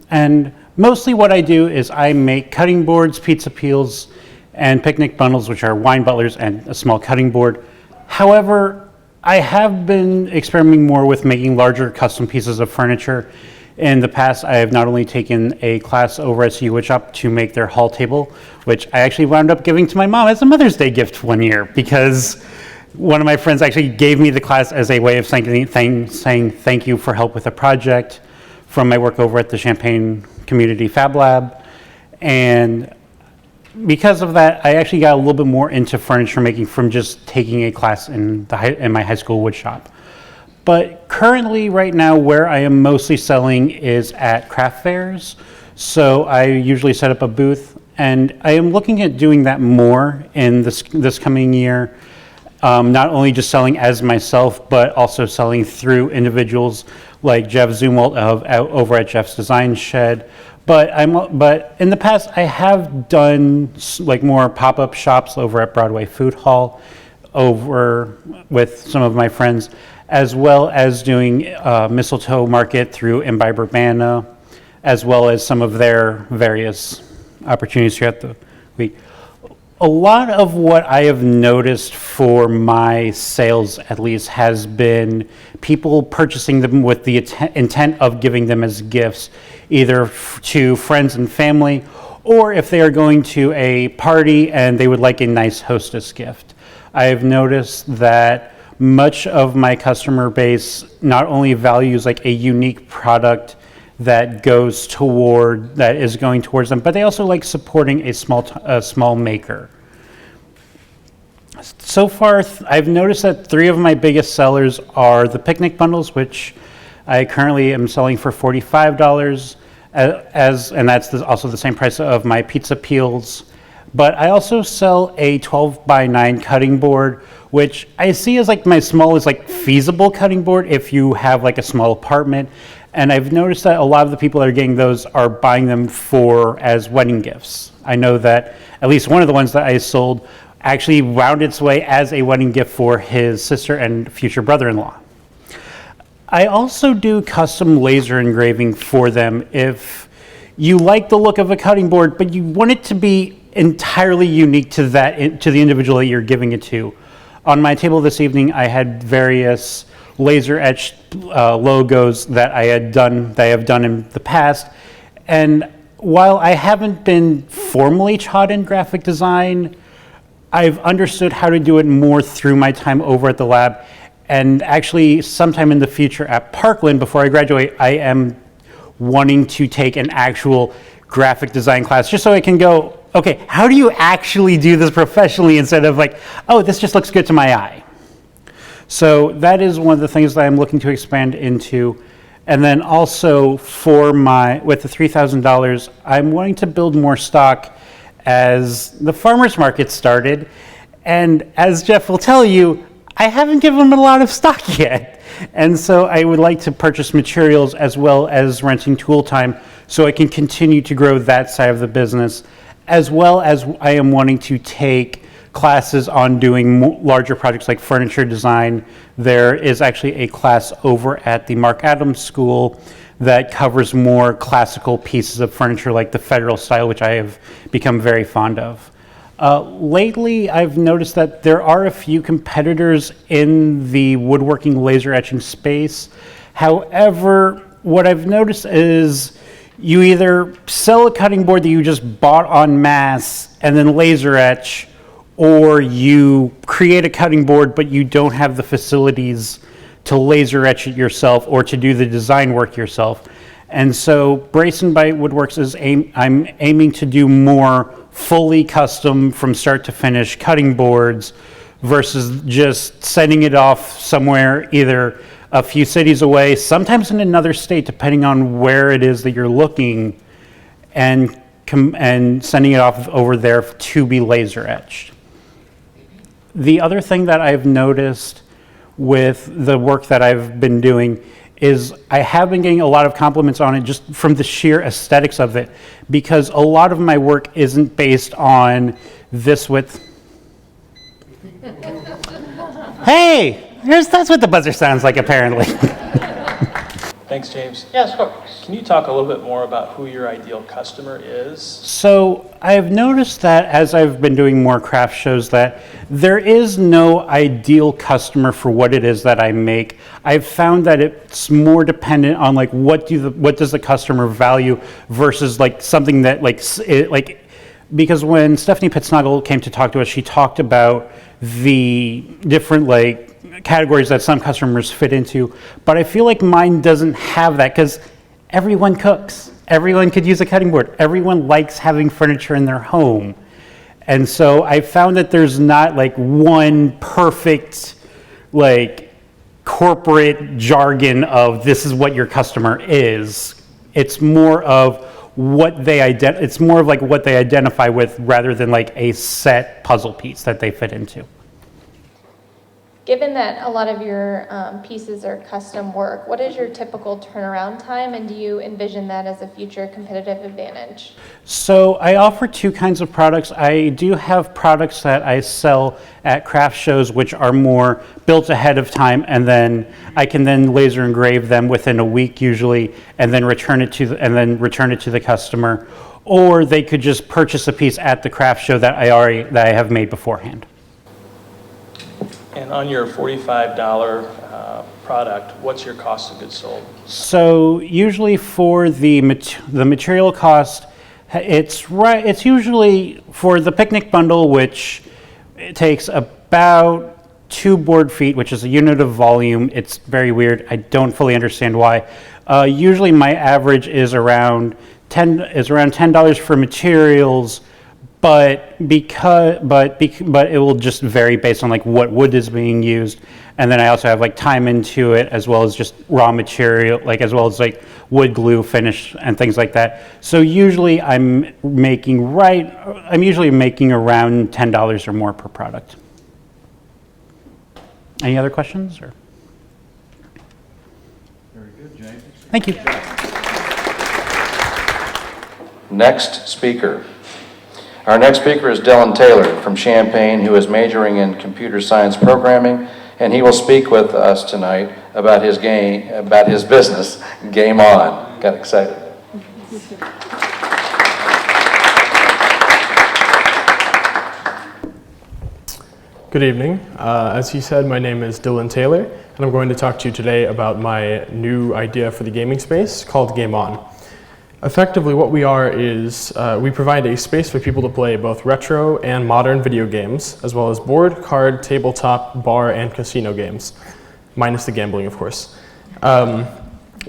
Speaker 14: and mostly what I do is I make cutting boards, pizza peels, and picnic bundles, which are wine butlers and a small cutting board. However, I have been experimenting more with making larger custom pieces of furniture. In the past, I have not only taken a class over at CU Woodshop to make their hall table, which I actually wound up giving to my mom as a Mother's Day gift one year, because one of my friends actually gave me the class as a way of saying thank you for help with a project from my work over at the Champaign Community Fab Lab. And because of that, I actually got a little bit more into furniture making from just taking a class in my high school wood shop. But currently, right now, where I am mostly selling is at craft fairs. So I usually set up a booth, and I am looking at doing that more in this coming year. Not only just selling as myself, but also selling through individuals like Jeff Zumwalt over at Jeff's Design Shed. But in the past, I have done like more pop-up shops over at Broadway Food Hall, over with some of my friends, as well as doing mistletoe market through Imbibe Urbana, as well as some of their various opportunities throughout the week. A lot of what I have noticed for my sales, at least, has been people purchasing them with the intent of giving them as gifts, either to friends and family, or if they are going to a party and they would like a nice hostess gift. I have noticed that much of my customer base not only values like a unique product that is going towards them, but they also like supporting a small maker. So far, I've noticed that 3 of my biggest sellers are the picnic bundles, which I currently am selling for $45, and that's also the same price of my pizza peels. But I also sell a 12x9 cutting board, which I see as like my smallest like feasible cutting board if you have like a small apartment. And I've noticed that a lot of the people that are getting those are buying them as wedding gifts. I know that at least one of the ones that I sold actually wound its way as a wedding gift for his sister and future brother-in-law. I also do custom laser engraving for them if you like the look of a cutting board, but you want it to be entirely unique to the individual that you're giving it to. On my table this evening, I had various laser etched logos that I have done in the past. And while I haven't been formally taught in graphic design, I've understood how to do it more through my time over at the lab. And actually, sometime in the future at Parkland, before I graduate, I am wanting to take an actual graphic design class just so I can go, okay, how do you actually do this professionally instead of like, oh, this just looks good to my eye. So that is one of the things that I'm looking to expand into. And then also with the $3,000, I'm wanting to build more stock as the farmer's market started. And as Jeff will tell you, I haven't given him a lot of stock yet. And so I would like to purchase materials as well as renting tool time so I can continue to grow that side of the business, as well as I am wanting to take classes on doing larger projects like furniture design. There is actually a class over at the Mark Adams School that covers more classical pieces of furniture like the federal style, which I have become very fond of. Lately, I've noticed that there are a few competitors in the woodworking laser etching space. However, what I've noticed is you either sell a cutting board that you just bought en masse and then laser etch, or you create a cutting board but you don't have the facilities to laser etch it yourself or to do the design work yourself. And so Brace and Bite Woodworks is I'm aiming to do more fully custom from start to finish cutting boards versus just sending it off somewhere, either a few cities away, sometimes in another state, depending on where it is that you're looking, and sending it off over there to be laser etched. The other thing that I've noticed with the work that I've been doing is I have been getting a lot of compliments on it just from the sheer aesthetics of it, because a lot of my work isn't based on this width. Hey, that's what the buzzer sounds like apparently.
Speaker 13: Thanks, James. Yeah, sure. Can you talk a little bit more about who your ideal customer is?
Speaker 14: So I've noticed that as I've been doing more craft shows that there is no ideal customer for what it is that I make. I've found that it's more dependent on like what does the customer value versus like something that because when Stephanie Pitsnuggle came to talk to us, she talked about the different categories that some customers fit into, but I feel like mine doesn't have that because everyone cooks. Everyone could use a cutting board. Everyone likes having furniture in their home. And so I found that there's not one perfect corporate jargon of this is what your customer is. It's more of what they what they identify with rather than a set puzzle piece that they fit into.
Speaker 5: Given that a lot of your pieces are custom work, what is your typical turnaround time, and do you envision that as a future competitive advantage?
Speaker 14: So I offer two kinds of products. I do have products that I sell at craft shows, which are more built ahead of time, and then I can then laser engrave them within a week usually, and then return it to the customer. Or they could just purchase a piece at the craft show that I have made beforehand.
Speaker 13: And on your $45 product, what's your cost of goods sold?
Speaker 14: So usually for the material cost, it's usually for the picnic bundle, which it takes about 2 board feet, which is a unit of volume. It's very weird. I don't fully understand why. Usually my average is around $10 for materials. But it will just vary based on what wood is being used, and then I also have time into it as well as just raw material, as well as wood glue finish and things like that. So usually I'm making around $10 or more per product. Any other questions? Or?
Speaker 8: Very good, James.
Speaker 14: Thank you.
Speaker 3: Next speaker. Our next speaker is Dylan Taylor from Champaign, who is majoring in computer science programming, and he will speak with us tonight about his business, Game On. Got excited.
Speaker 15: Good evening. As he said, my name is Dylan Taylor, and I'm going to talk to you today about my new idea for the gaming space called Game On. Effectively, what we are is we provide a space for people to play both retro and modern video games, as well as board, card, tabletop, bar, and casino games, minus the gambling, of course.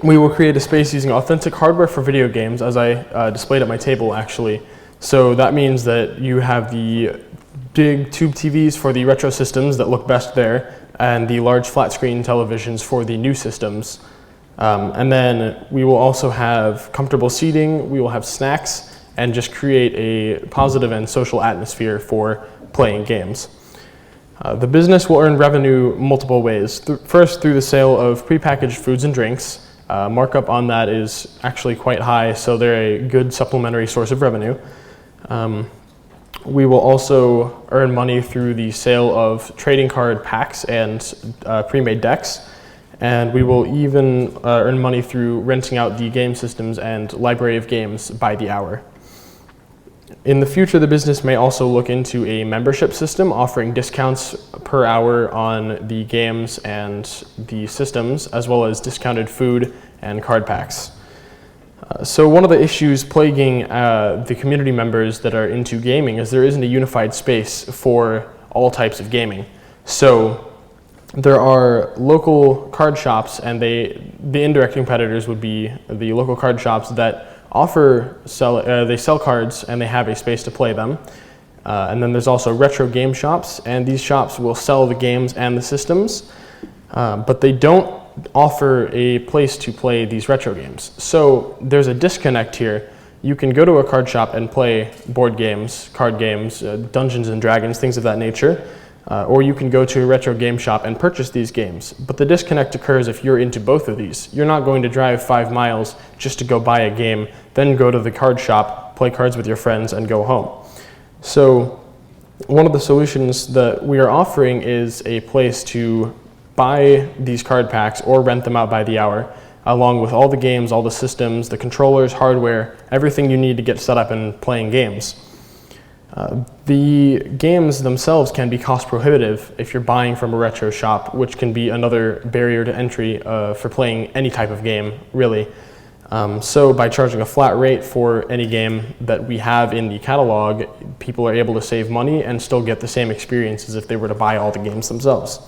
Speaker 15: We will create a space using authentic hardware for video games, as I displayed at my table, actually. So that means that you have the big tube TVs for the retro systems that look best there, and the large flat screen televisions for the new systems. And then we will also have comfortable seating, we will have snacks, and just create a positive and social atmosphere for playing games. The business will earn revenue multiple ways. First, through the sale of prepackaged foods and drinks. Markup on that is actually quite high, so they're a good supplementary source of revenue. We will also earn money through the sale of trading card packs and pre-made decks, and we will even earn money through renting out the game systems and library of games by the hour. In the future, the business may also look into a membership system offering discounts per hour on the games and the systems, as well as discounted food and card packs. So one of the issues plaguing the community members that are into gaming is there isn't a unified space for all types of gaming. So there are local card shops, and the indirect competitors would be the local card shops that they sell cards and they have a space to play them. And then there's also retro game shops, and these shops will sell the games and the systems, but they don't offer a place to play these retro games. So there's a disconnect here. You can go to a card shop and play board games, card games, Dungeons and Dragons, things of that nature, or you can go to a retro game shop and purchase these games. But the disconnect occurs if you're into both of these. You're not going to drive 5 miles just to go buy a game, then go to the card shop, play cards with your friends, and go home. So one of the solutions that we are offering is a place to buy these card packs or rent them out by the hour, along with all the games, all the systems, the controllers, hardware, everything you need to get set up and playing games. The games themselves can be cost prohibitive if you're buying from a retro shop, which can be another barrier to entry for playing any type of game, really. So by charging a flat rate for any game that we have in the catalog, people are able to save money and still get the same experience as if they were to buy all the games themselves.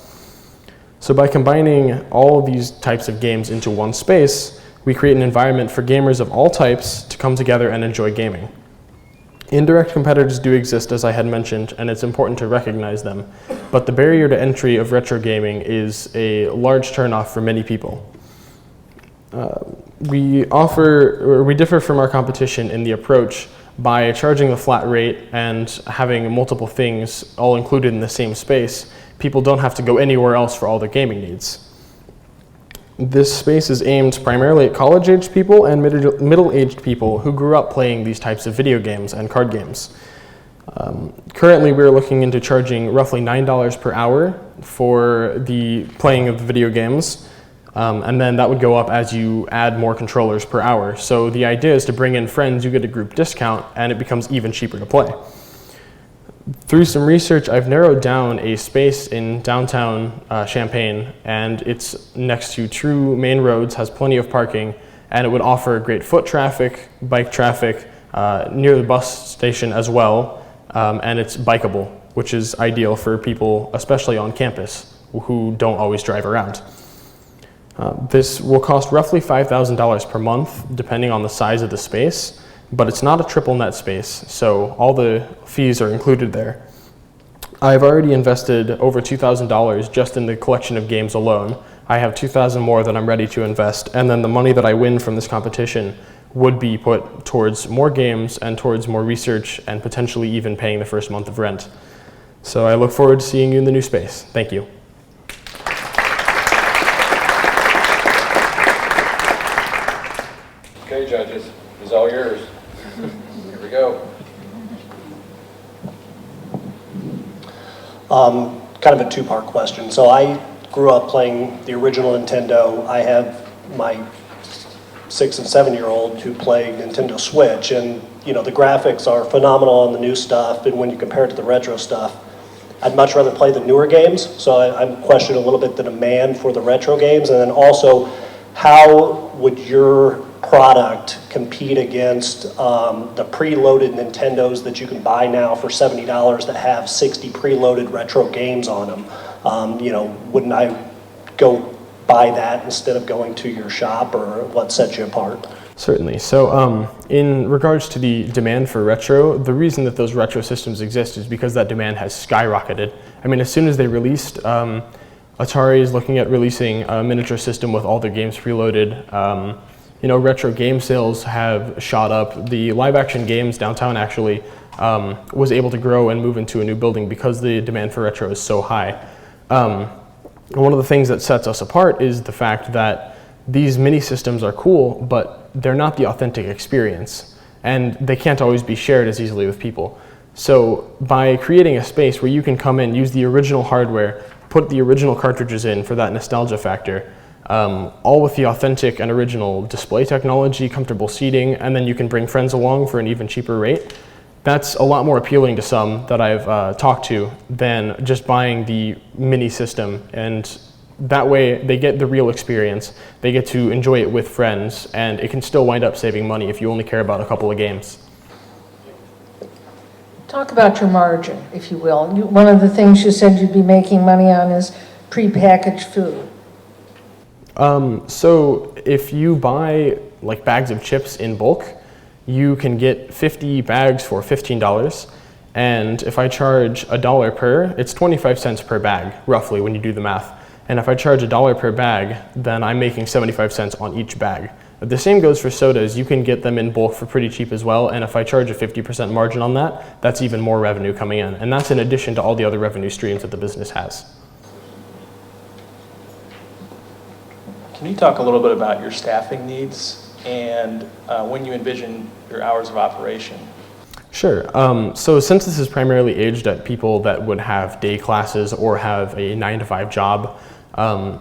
Speaker 15: So by combining all of these types of games into one space, we create an environment for gamers of all types to come together and enjoy gaming. Indirect competitors do exist, as I had mentioned, and it's important to recognize them, but the barrier to entry of retro gaming is a large turnoff for many people. We differ from our competition in the approach by charging a flat rate and having multiple things all included in the same space. People don't have to go anywhere else for all their gaming needs. This space is aimed primarily at college-aged people and middle-aged people who grew up playing these types of video games and card games. Currently, we're looking into charging roughly $9 per hour for the playing of the video games, and then that would go up as you add more controllers per hour. So the idea is to bring in friends, you get a group discount, and it becomes even cheaper to play. Through some research, I've narrowed down a space in downtown Champaign, and it's next to true main roads, has plenty of parking, and it would offer great foot traffic, bike traffic, near the bus station as well, and it's bikeable, which is ideal for people, especially on campus, who don't always drive around. This will cost roughly $5,000 per month, depending on the size of the space, but it's not a triple net space, so all the fees are included there. I've already invested over $2,000 just in the collection of games alone. I have $2,000 more that I'm ready to invest, and then the money that I win from this competition would be put towards more games and towards more research and potentially even paying the first month of rent. So I look forward to seeing you in the new space. Thank you.
Speaker 3: Okay, judges, it's all yours. Here we go.
Speaker 9: Kind of a two-part question. So I grew up playing the original Nintendo. I have my 6- and 7-year-old who play Nintendo Switch, and you know the graphics are phenomenal on the new stuff, and when you compare it to the retro stuff, I'd much rather play the newer games. So I'm questioning a little bit the demand for the retro games, and then also how would your product compete against the preloaded Nintendos that you can buy now for $70 that have 60 preloaded retro games on them? You know, wouldn't I go buy that instead of going to your shop, or what sets you apart?
Speaker 15: Certainly. So in regards to the demand for retro, the reason that those retro systems exist is because that demand has skyrocketed. I mean, as soon as they released, Atari is looking at releasing a miniature system with all their games preloaded. You know, retro game sales have shot up. The live action games downtown actually was able to grow and move into a new building because the demand for retro is so high. One of the things that sets us apart is the fact that these mini systems are cool, but they're not the authentic experience, and they can't always be shared as easily with people. So by creating a space where you can come in, use the original hardware, put the original cartridges in for that nostalgia factor, all with the authentic and original display technology, comfortable seating, and then you can bring friends along for an even cheaper rate, that's a lot more appealing to some that I've talked to than just buying the mini system. And that way they get the real experience, they get to enjoy it with friends, and it can still wind up saving money if you only care about a couple of games.
Speaker 6: Talk about your margin, if you will. One of the things you said you'd be making money on is prepackaged food.
Speaker 15: So if you buy like bags of chips in bulk, you can get 50 bags for $15. And if I charge $1 per, it's 25 cents per bag, roughly, when you do the math. And if I charge $1 per bag, then I'm making 75 cents on each bag. The same goes for sodas. You can get them in bulk for pretty cheap as well, and if I charge a 50% margin on that, that's even more revenue coming in. And that's in addition to all the other revenue streams that the business has.
Speaker 13: Can you talk a little bit about your staffing needs and when you envision your hours of operation?
Speaker 15: Sure. So since this is primarily aimed at people that would have day classes or have a 9-to-5 job,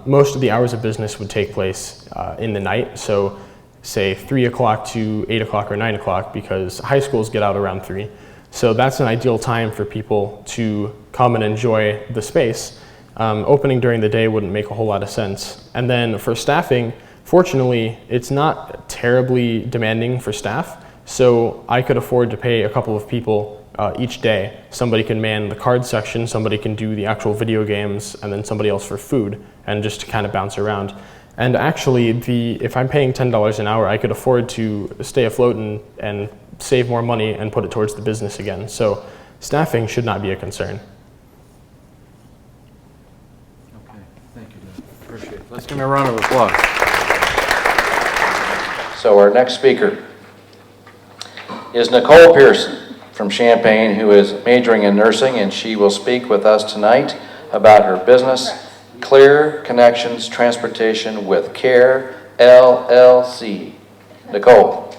Speaker 15: most of the hours of business would take place in the night. So say 3 o'clock to 8 o'clock or 9 o'clock, because high schools get out around 3. So that's an ideal time for people to come and enjoy the space. Opening during the day wouldn't make a whole lot of sense. And then for staffing, fortunately, it's not terribly demanding for staff. So I could afford to pay a couple of people each day. Somebody can man the card section, somebody can do the actual video games, and then somebody else for food, and just to kind of bounce around. And actually, if I'm paying $10 an hour, I could afford to stay afloat and save more money and put it towards the business again. So staffing should not be a concern.
Speaker 8: Okay, thank you, Dan. Appreciate it. Let's give him a round of applause.
Speaker 3: So our next speaker is Nicole Pearson from Champaign, who is majoring in nursing, and she will speak with us tonight about her business, Clear Connections Transportation with Care, LLC. Nicole.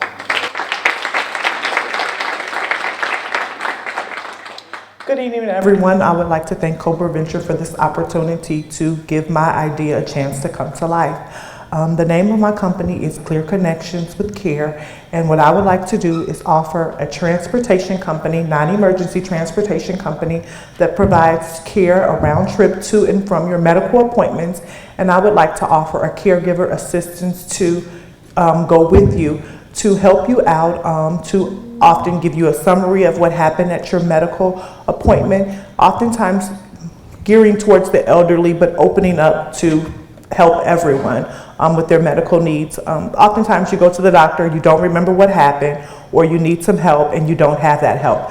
Speaker 16: Good evening, everyone. I would like to thank CobraVenture for this opportunity to give my idea a chance to come to life. The name of my company is Clear Connections with Care, and what I would like to do is offer a transportation company, non-emergency transportation company that provides care around trip to and from your medical appointments, and I would like to offer a caregiver assistance to go with you, to help you out, to often give you a summary of what happened at your medical appointment, oftentimes gearing towards the elderly, but opening up to help everyone with their medical needs. Oftentimes you go to the doctor, you don't remember what happened, or you need some help and you don't have that help.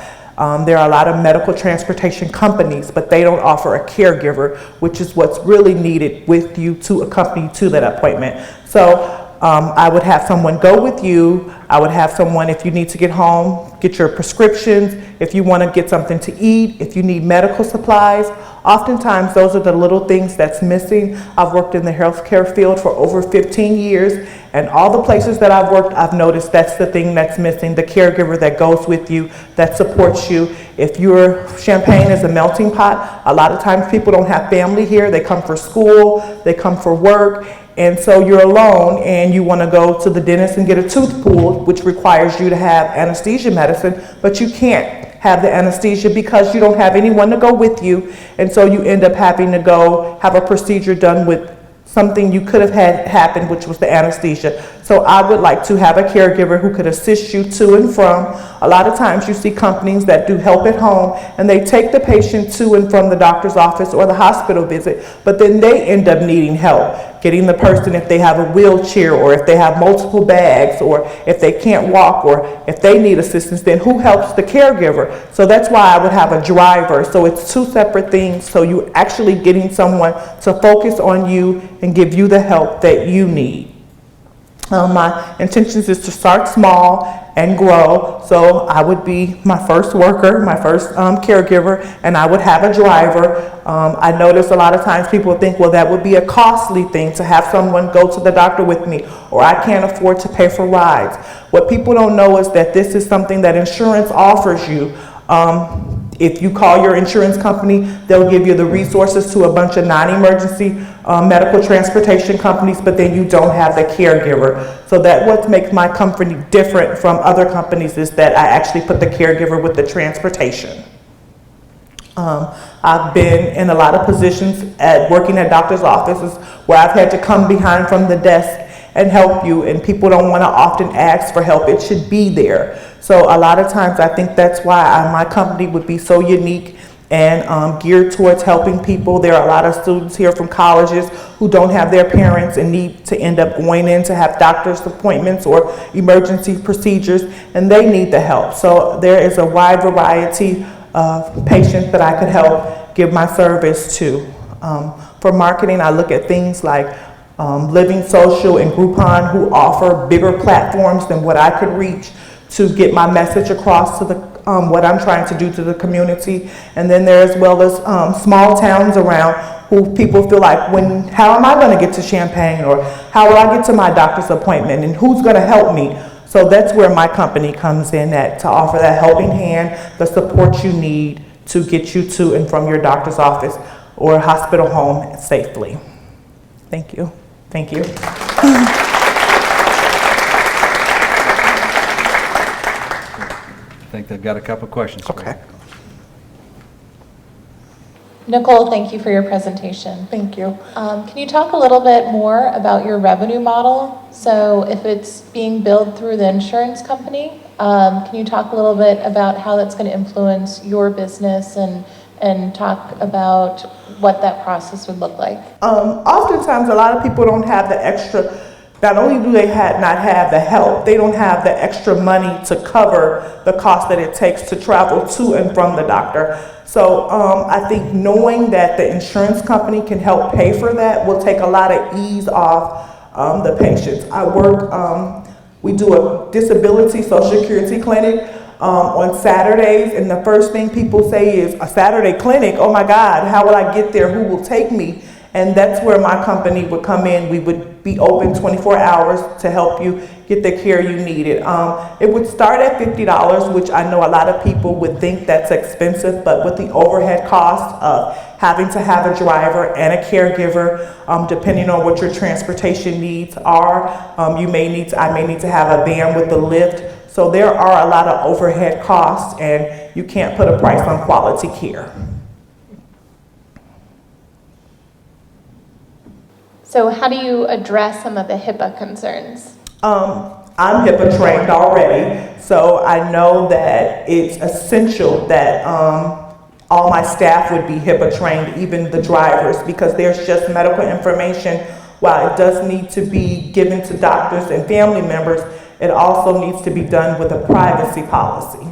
Speaker 16: There are a lot of medical transportation companies, but they don't offer a caregiver, which is what's really needed with you to accompany you to that appointment. So I would have someone go with you. I would have someone, if you need to get home, get your prescriptions, if you want to get something to eat, if you need medical supplies. Oftentimes, those are the little things that's missing. I've worked in the healthcare field for over 15 years, and all the places that I've worked, I've noticed that's the thing that's missing, the caregiver that goes with you, that supports you. If your Champaign is a melting pot, a lot of times people don't have family here. They come for school, they come for work, and so you're alone and you want to go to the dentist and get a tooth pulled, which requires you to have anesthesia medicine, but you can't have the anesthesia because you don't have anyone to go with you, and so you end up having to go have a procedure done with something you could have had happen, which was the anesthesia. So I would like to have a caregiver who could assist you to and from. A lot of times you see companies that do help at home, and they take the patient to and from the doctor's office or the hospital visit, but then they end up needing help getting the person, if they have a wheelchair or if they have multiple bags or if they can't walk or if they need assistance, then who helps the caregiver? So that's why I would have a driver. So it's two separate things. So you actually getting someone to focus on you and give you the help that you need. My intentions is to start small and grow. So I would be my first worker, my first caregiver, and I would have a driver. I notice a lot of times people think, well, that would be a costly thing to have someone go to the doctor with me, or I can't afford to pay for rides. What people don't know is that this is something that insurance offers you. If you call your insurance company, they'll give you the resources to a bunch of non-emergency medical transportation companies, but then you don't have the caregiver. So that what makes my company different from other companies is that I actually put the caregiver with the transportation. I've been in a lot of positions working at doctor's offices where I've had to come behind from the desk and help you, and people don't want to often ask for help. It should be there. So a lot of times I think that's why my company would be so unique and geared towards helping people. There are a lot of students here from colleges who don't have their parents and need to end up going in to have doctor's appointments or emergency procedures, and they need the help. So there is a wide variety of patients that I could help give my service to. For marketing, I look at things like Living Social and Groupon, who offer bigger platforms than what I could reach to get my message across to the what I'm trying to do to the community. And then there as well as small towns around who people feel like, how am I going to get to Champaign, or how will I get to my doctor's appointment, and who's going to help me? So that's where my company comes in to offer that helping hand, the support you need to get you to and from your doctor's office or hospital home safely. Thank you. Thank you.
Speaker 8: I think they've got a couple questions.
Speaker 16: Okay.
Speaker 1: Nicole, thank you for your presentation.
Speaker 16: Thank you.
Speaker 1: Can you talk a little bit more about your revenue model? So if it's being billed through the insurance company, can you talk a little bit about how that's going to influence your business and talk about what that process would look like?
Speaker 16: Oftentimes, a lot of people don't have the extra. Not only do they not have the help, they don't have the extra money to cover the cost that it takes to travel to and from the doctor. So I think knowing that the insurance company can help pay for that will take a lot of ease off the patients. I work, we do a disability social security clinic on Saturdays, and the first thing people say is, a Saturday clinic? Oh my God, how will I get there? Who will take me? And that's where my company would come in. We would be open 24 hours to help you get the care you needed. It would start at $50, which I know a lot of people would think that's expensive, but with the overhead cost of having to have a driver and a caregiver, depending on what your transportation needs are, I may need to have a van with a lift. So there are a lot of overhead costs, and you can't put a price on quality care.
Speaker 5: So how do you address some of the HIPAA concerns?
Speaker 16: I'm HIPAA trained already, so I know that it's essential that all my staff would be HIPAA trained, even the drivers, because there's just medical information. While it does need to be given to doctors and family members, it also needs to be done with a privacy policy.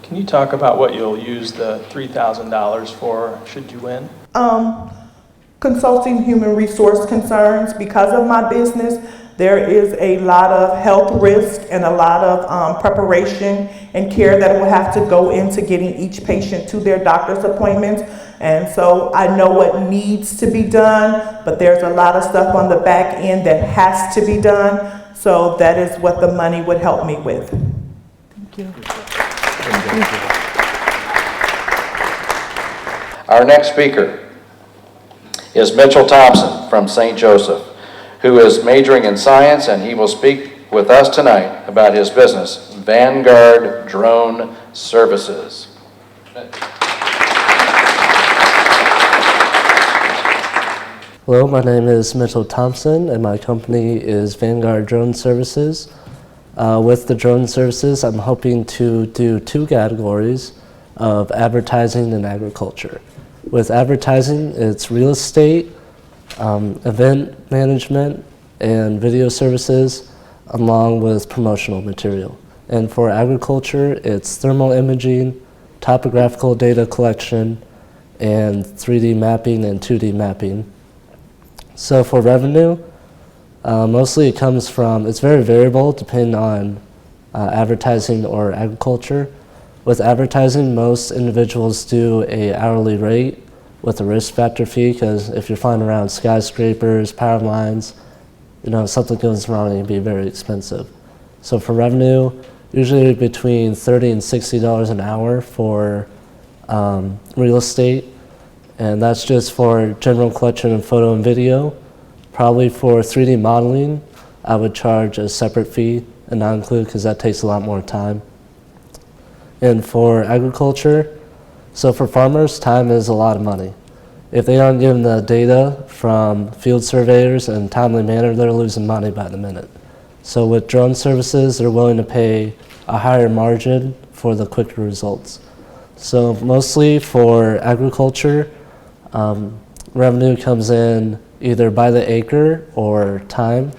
Speaker 13: Can you talk about what you'll use the $3,000 for should you win?
Speaker 16: Consulting human resource concerns. Because of my business, there is a lot of health risk and a lot of preparation and care that will have to go into getting each patient to their doctor's appointments. And so I know what needs to be done, but there's a lot of stuff on the back end that has to be done. So that is what the money would help me with. Thank you.
Speaker 3: Our next speaker is Mitchell Thompson from St. Joseph, who is majoring in science, and he will speak with us tonight about his business, Vanguard Drone Services.
Speaker 17: Hello, my name is Mitchell Thompson, and my company is Vanguard Drone Services. With the drone services, I'm hoping to do two categories of advertising and agriculture. With advertising, it's real estate, event management, and video services, along with promotional material. And for agriculture, it's thermal imaging, topographical data collection, and 3D mapping and 2D mapping. So for revenue, mostly it comes from, it's very variable depending on advertising or agriculture. With advertising, most individuals do a hourly rate with a risk factor fee, because if you're flying around skyscrapers, power lines, something goes wrong, it can be very expensive. So for revenue, usually between $30 and $60 an hour for real estate, and that's just for general collection of photo and video. Probably for 3D modeling, I would charge a separate fee and not include, because that takes a lot more time. And for agriculture, so for farmers, time is a lot of money. If they aren't given the data from field surveyors in a timely manner, they're losing money by the minute. So with drone services, they're willing to pay a higher margin for the quicker results. So mostly for agriculture, revenue comes in either by the acre or time,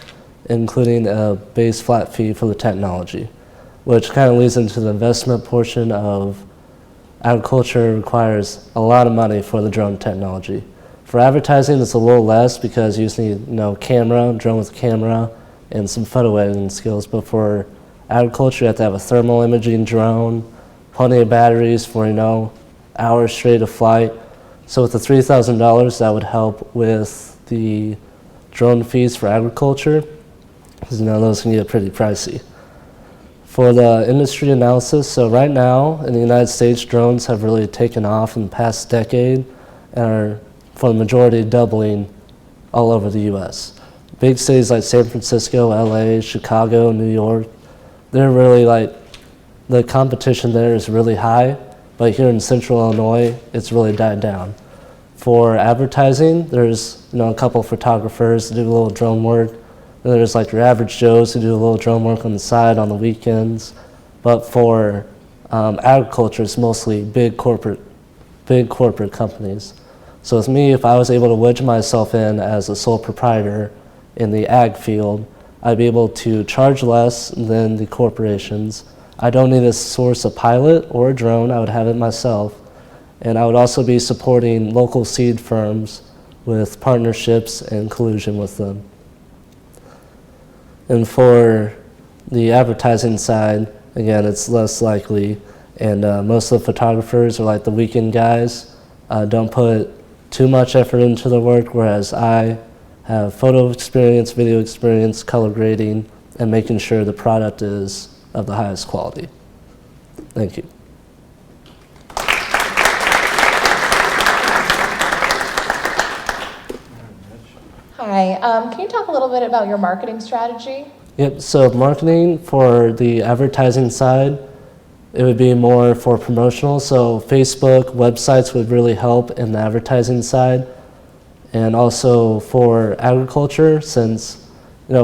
Speaker 17: including a base flat fee for the technology, which kind of leads into the investment portion of agriculture. Requires a lot of money for the drone technology. For advertising, it's a little less because you just need, camera, drone with camera, and some photo editing skills. But for agriculture, you have to have a thermal imaging drone, plenty of batteries for, hours straight of flight. So with the $3,000, that would help with the drone fees for agriculture, because those can get pretty pricey. For the industry analysis, so right now in the United States, drones have really taken off in the past decade and are, for the majority, doubling all over the US. Big cities like San Francisco, LA, Chicago, New York, they're really the competition there is really high, but here in central Illinois, it's really died down. For advertising, there's a couple photographers that do a little drone work. Then there's your average Joes who do a little drone work on the side on the weekends. But for agriculture, it's mostly big corporate companies. So with me, if I was able to wedge myself in as a sole proprietor in the ag field, I'd be able to charge less than the corporations. I don't need to source a pilot or a drone, I would have it myself. And I would also be supporting local seed firms with partnerships and collusion with them. And for the advertising side, again, it's less likely. And most of the photographers are like the weekend guys, don't put too much effort into the work, whereas I have photo experience, video experience, color grading, and making sure the product is of the highest quality. Thank you.
Speaker 5: Hi, can you talk a little bit about your marketing strategy?
Speaker 17: Yep, so marketing for the advertising side, it would be more for promotional. So Facebook, websites would really help in the advertising side. And also for agriculture, since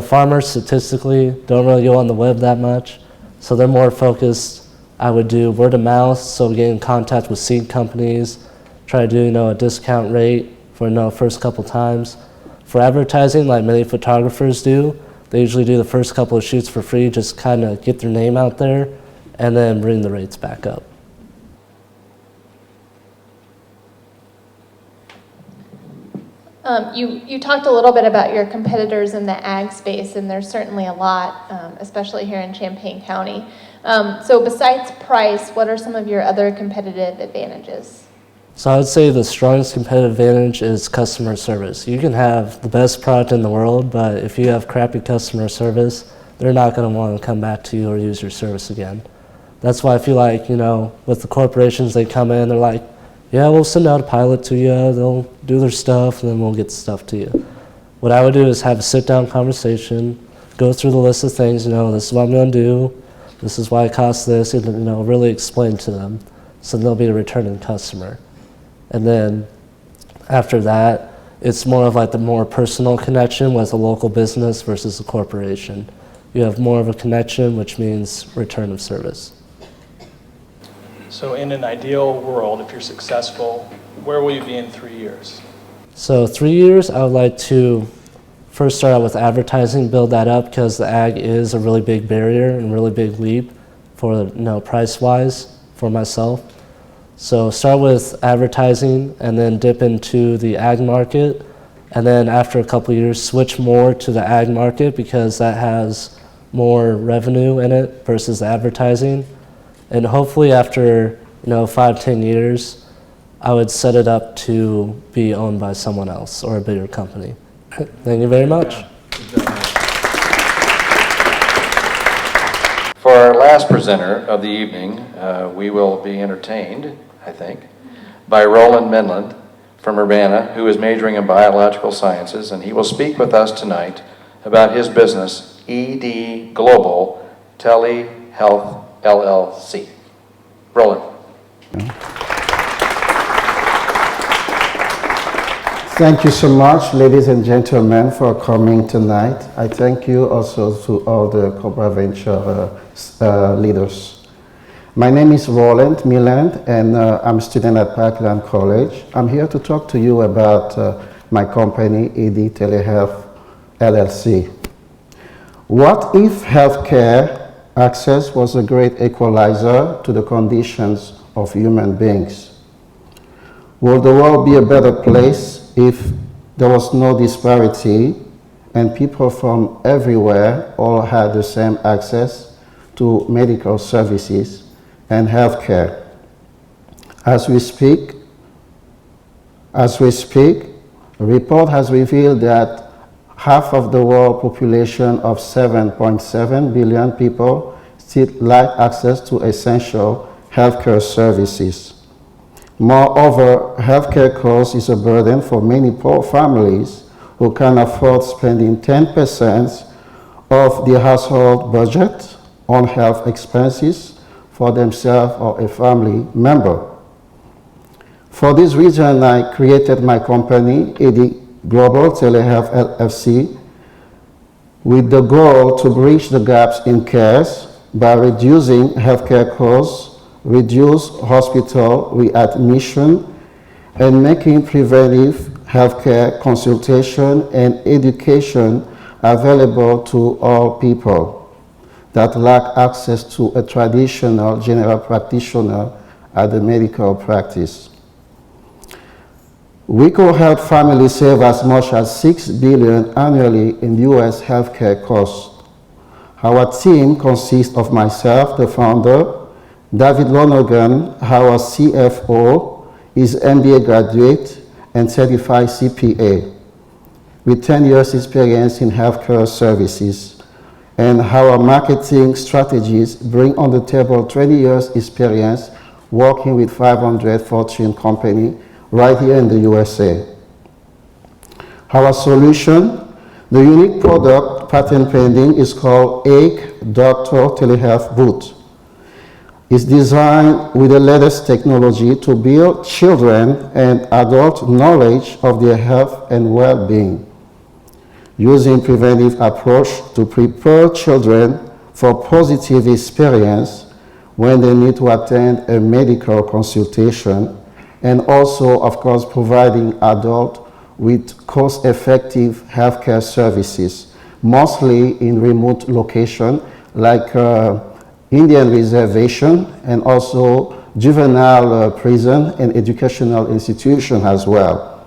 Speaker 17: farmers statistically don't really go on the web that much, so they're more focused. I would do word of mouth, so get in contact with seed companies, try to do a discount rate for first couple times. For advertising, like many photographers do, they usually do the first couple of shoots for free, just kind of get their name out there, and then bring the rates back up.
Speaker 5: You talked a little bit about your competitors in the ag space, and there's certainly a lot, especially here in Champaign County. So besides price, what are some of your other competitive advantages?
Speaker 17: So I would say the strongest competitive advantage is customer service. You can have the best product in the world, but if you have crappy customer service, they're not going to want to come back to you or use your service again. That's why I feel like, with the corporations, they come in, they're like, yeah, we'll send out a pilot to you, they'll do their stuff, and then we'll get stuff to you. What I would do is have a sit-down conversation, go through the list of things, this is what I'm going to do, this is why it costs this, and really explain to them, so they'll be a returning customer. And then after that, it's more of the more personal connection with a local business versus a corporation. You have more of a connection, which means return of service.
Speaker 13: So in an ideal world, if you're successful, where will you be in 3 years?
Speaker 17: So 3 years, I would like to first start out with advertising, build that up, because the ag is a really big barrier and really big leap for price-wise for myself. So start with advertising and then dip into the ag market. And then after a couple of years, switch more to the ag market because that has more revenue in it versus advertising. And hopefully after 5-10 years, I would set it up to be owned by someone else or a bigger company. Thank you very much.
Speaker 3: For our last presenter of the evening, we will be entertained, I think, by Roland Menland from Urbana, who is majoring in biological sciences, and he will speak with us tonight about his business, ED Global Telehealth LLC. Roland.
Speaker 18: Thank you so much, ladies and gentlemen, for coming tonight. I thank you also to all the CobraVenture leaders. My name is Roland Milland, and I'm a student at Parkland College. I'm here to talk to you about my company, ED Telehealth LLC. What if healthcare access was a great equalizer to the conditions of human beings? Will the world be a better place if there was no disparity and people from everywhere all had the same access to medical services and healthcare? As we speak, a report has revealed that half of the world population of 7.7 billion people still lack access to essential healthcare services. Moreover, healthcare cost is a burden for many poor families who can afford spending 10% of their household budget on health expenses for themselves or a family member. For this reason, I created my company, ED Global Telehealth LLC, with the goal to bridge the gaps in cares by reducing healthcare costs, reduce hospital readmission, and making preventive healthcare consultation and education available to all people that lack access to a traditional general practitioner at the medical practice. We could help families save as much as $6 billion annually in U.S. healthcare costs. Our team consists of myself, the founder, David Lonergan, our CFO, is MBA graduate and certified CPA with 10 years experience in healthcare services. And our marketing strategies bring on the table 20 years experience working with 500 Fortune company right here in the USA. Our solution, the unique product, patent pending, is called Egg Doctor Telehealth Boot. It's designed with the latest technology to build children and adult knowledge of their health and well-being, using preventive approach to prepare children for positive experience when they need to attend a medical consultation, and also, of course, providing adults with cost-effective healthcare services, mostly in remote locations like Indian reservation and also juvenile prison and educational institution as well.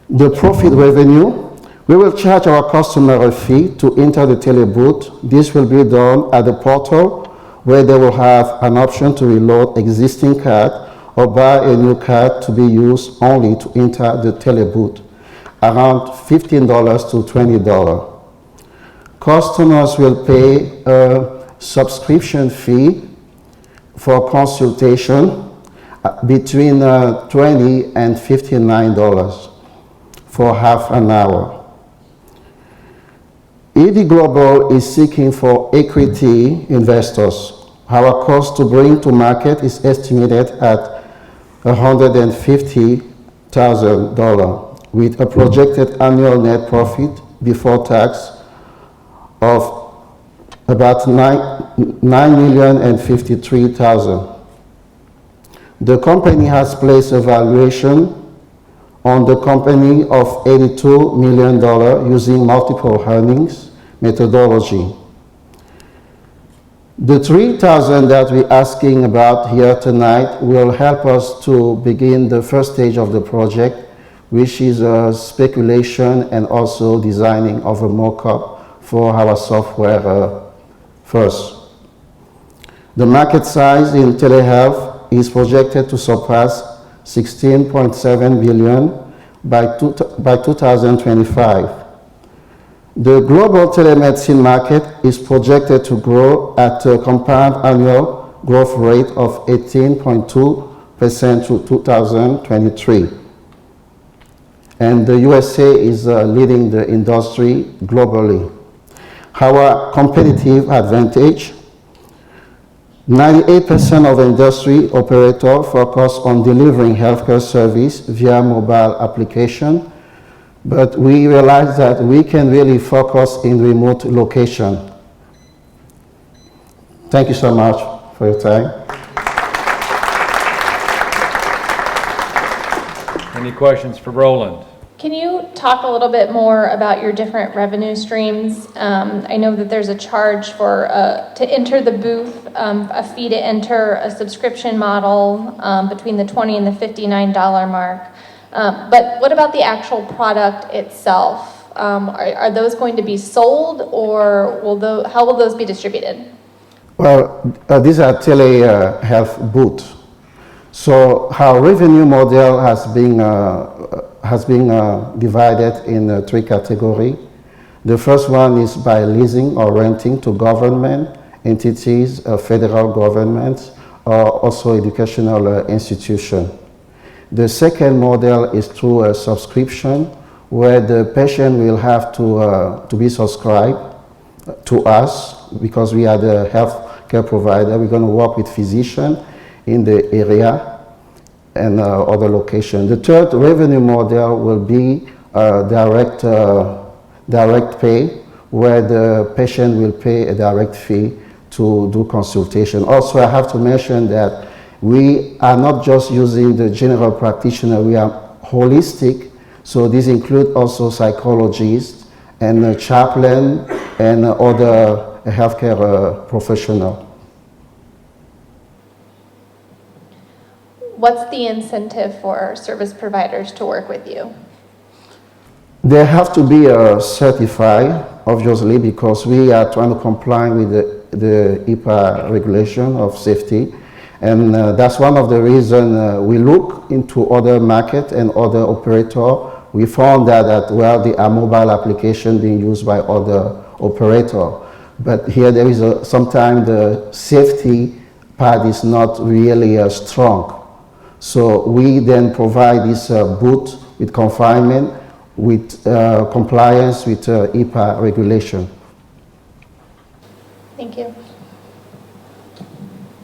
Speaker 18: The profit revenue, we will charge our customer a fee to enter the telebooth. This will be done at the portal where they will have an option to reload existing card or buy a new card to be used only to enter the telebooth, around $15 to $20. Customers will pay a subscription fee for consultation between $20 and $59 for half an hour. ED Global is seeking for equity investors. Our cost to bring to market is estimated at $150,000 with a projected annual net profit before tax of about $9,053,000. The company has placed a valuation on the company of $82 million using multiple earnings methodology. The 3,000 that we're asking about here tonight will help us to begin the first stage of the project, which is speculation and also designing of a mock-up for our software first. The market size in telehealth is projected to surpass 16.7 billion by 2025. The global telemedicine market is projected to grow at a compound annual growth rate of 18.2% to 2023. And the USA is leading the industry globally. Our competitive advantage: 98% of industry operators focus on delivering healthcare service via mobile application, but we realize that we can really focus in remote location. Thank you so much for your time.
Speaker 8: Any questions for Roland?
Speaker 5: Can you talk a little bit more about your different revenue streams? I know that there's a charge for to enter the booth, a fee to enter, a subscription model between the $20 and the $59 mark. But what about the actual product itself? Are those going to be sold, or how will those be distributed?
Speaker 18: Well, these are telehealth booths. So our revenue model has been divided in three categories. The first one is by leasing or renting to government entities, federal governments, or also educational institutions. The second model is through a subscription, where the patient will have to be subscribed to us, because we are the healthcare provider. We're going to work with physicians in the area and other locations. The third revenue model will be direct pay, where the patient will pay a direct fee to do consultation. Also, I have to mention that we are not just using the general practitioner, we are holistic. So these include also psychologists and chaplain and other healthcare professionals.
Speaker 5: What's the incentive for service providers to work with you?
Speaker 18: They have to be certified, obviously, because we are trying to comply with the HIPAA regulation of safety. And that's one of the reasons we look into other markets and other operators. We found that well, there are mobile applications being used by other operators. But here there is sometimes the safety part is not really strong. So we then provide this booth with confinement, with compliance with HIPAA regulation.
Speaker 5: Thank you.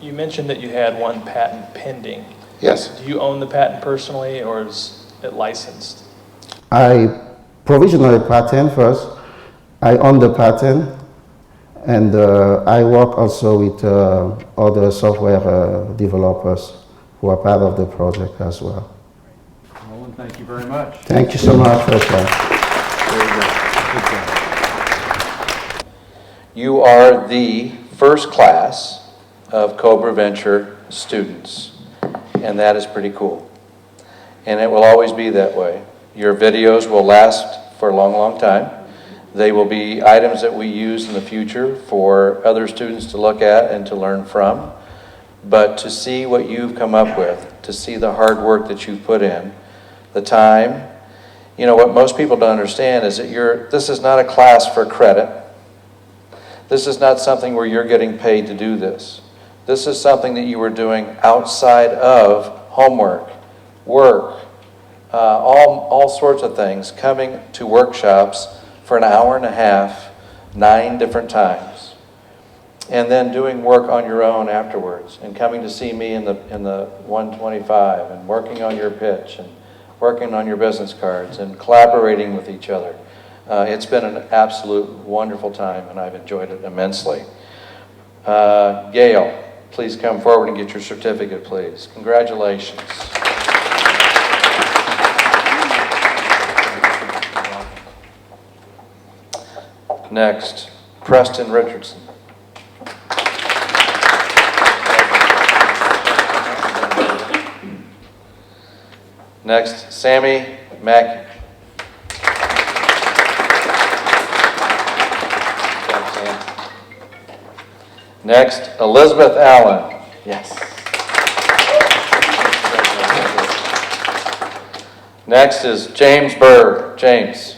Speaker 13: You mentioned that you had one patent pending.
Speaker 3: Yes.
Speaker 13: Do you own the patent personally, or is it licensed?
Speaker 18: I provisionally patent first. I own the patent, and I work also with other software developers who are part of the project as well.
Speaker 8: Roland, thank you very much.
Speaker 18: Thank you so much for your time.
Speaker 8: Very good. Good job.
Speaker 3: You are the first class of CobraVenture students, and that is pretty cool. And it will always be that way. Your videos will last for a long, long time. They will be items that we use in the future for other students to look at and to learn from. But to see what you've come up with, to see the hard work that you've put in, the time, you know, what most people don't understand is that this is not a class for credit. This is not something where you're getting paid to do this. This is something that you were doing outside of homework, work, all sorts of things, coming to workshops for an hour and a half, 9 different times. And then doing work on your own afterwards, and coming to see me in the 125, and working on your pitch, and working on your business cards, and collaborating with each other. It's been an absolute wonderful time, and I've enjoyed it immensely. Gail, please come forward and get your certificate, please. Congratulations. Next, Preston Richardson. Next, Sammy Mackey. Next, Elizabeth Allen. Yes. Next is James Berg. James.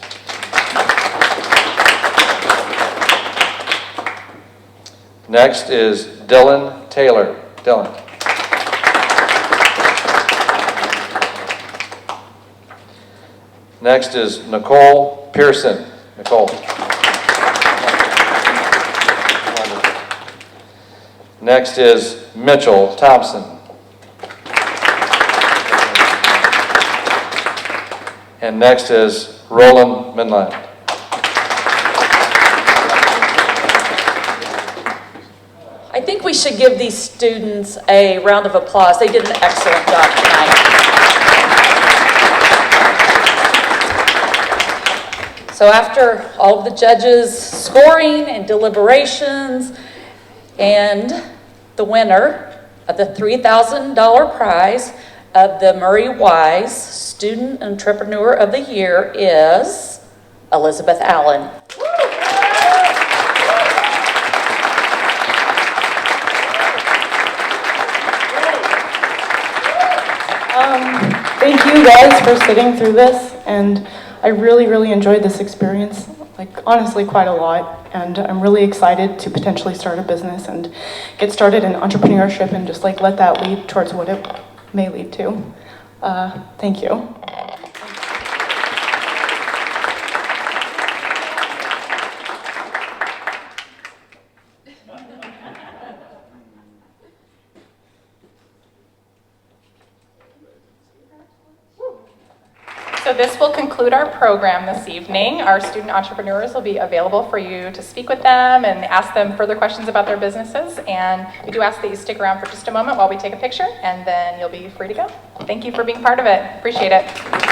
Speaker 3: Next is Dylan Taylor. Dylan. Next is Nicole Pearson. Nicole. Next is Mitchell Thompson. And next is Roland Minland.
Speaker 2: I think we should give these students a round of applause. They did an excellent job tonight. So after all of the judges' scoring and deliberations, and the winner of the $3,000 prize of the Murray Wise Student Entrepreneur of the Year is Elizabeth Allen.
Speaker 12: Thank you guys for sitting through this, and I really enjoyed this experience, like honestly quite a lot, and I'm really excited to potentially start a business and get started in entrepreneurship and just like let that lead towards what it may lead to. Thank you.
Speaker 1: So this will conclude our program this evening. Our student entrepreneurs will be available for you to speak with them and ask them further questions about their businesses. And we do ask that you stick around for just a moment while we take a picture, and then you'll be free to go. Thank you for being part of it. Appreciate it.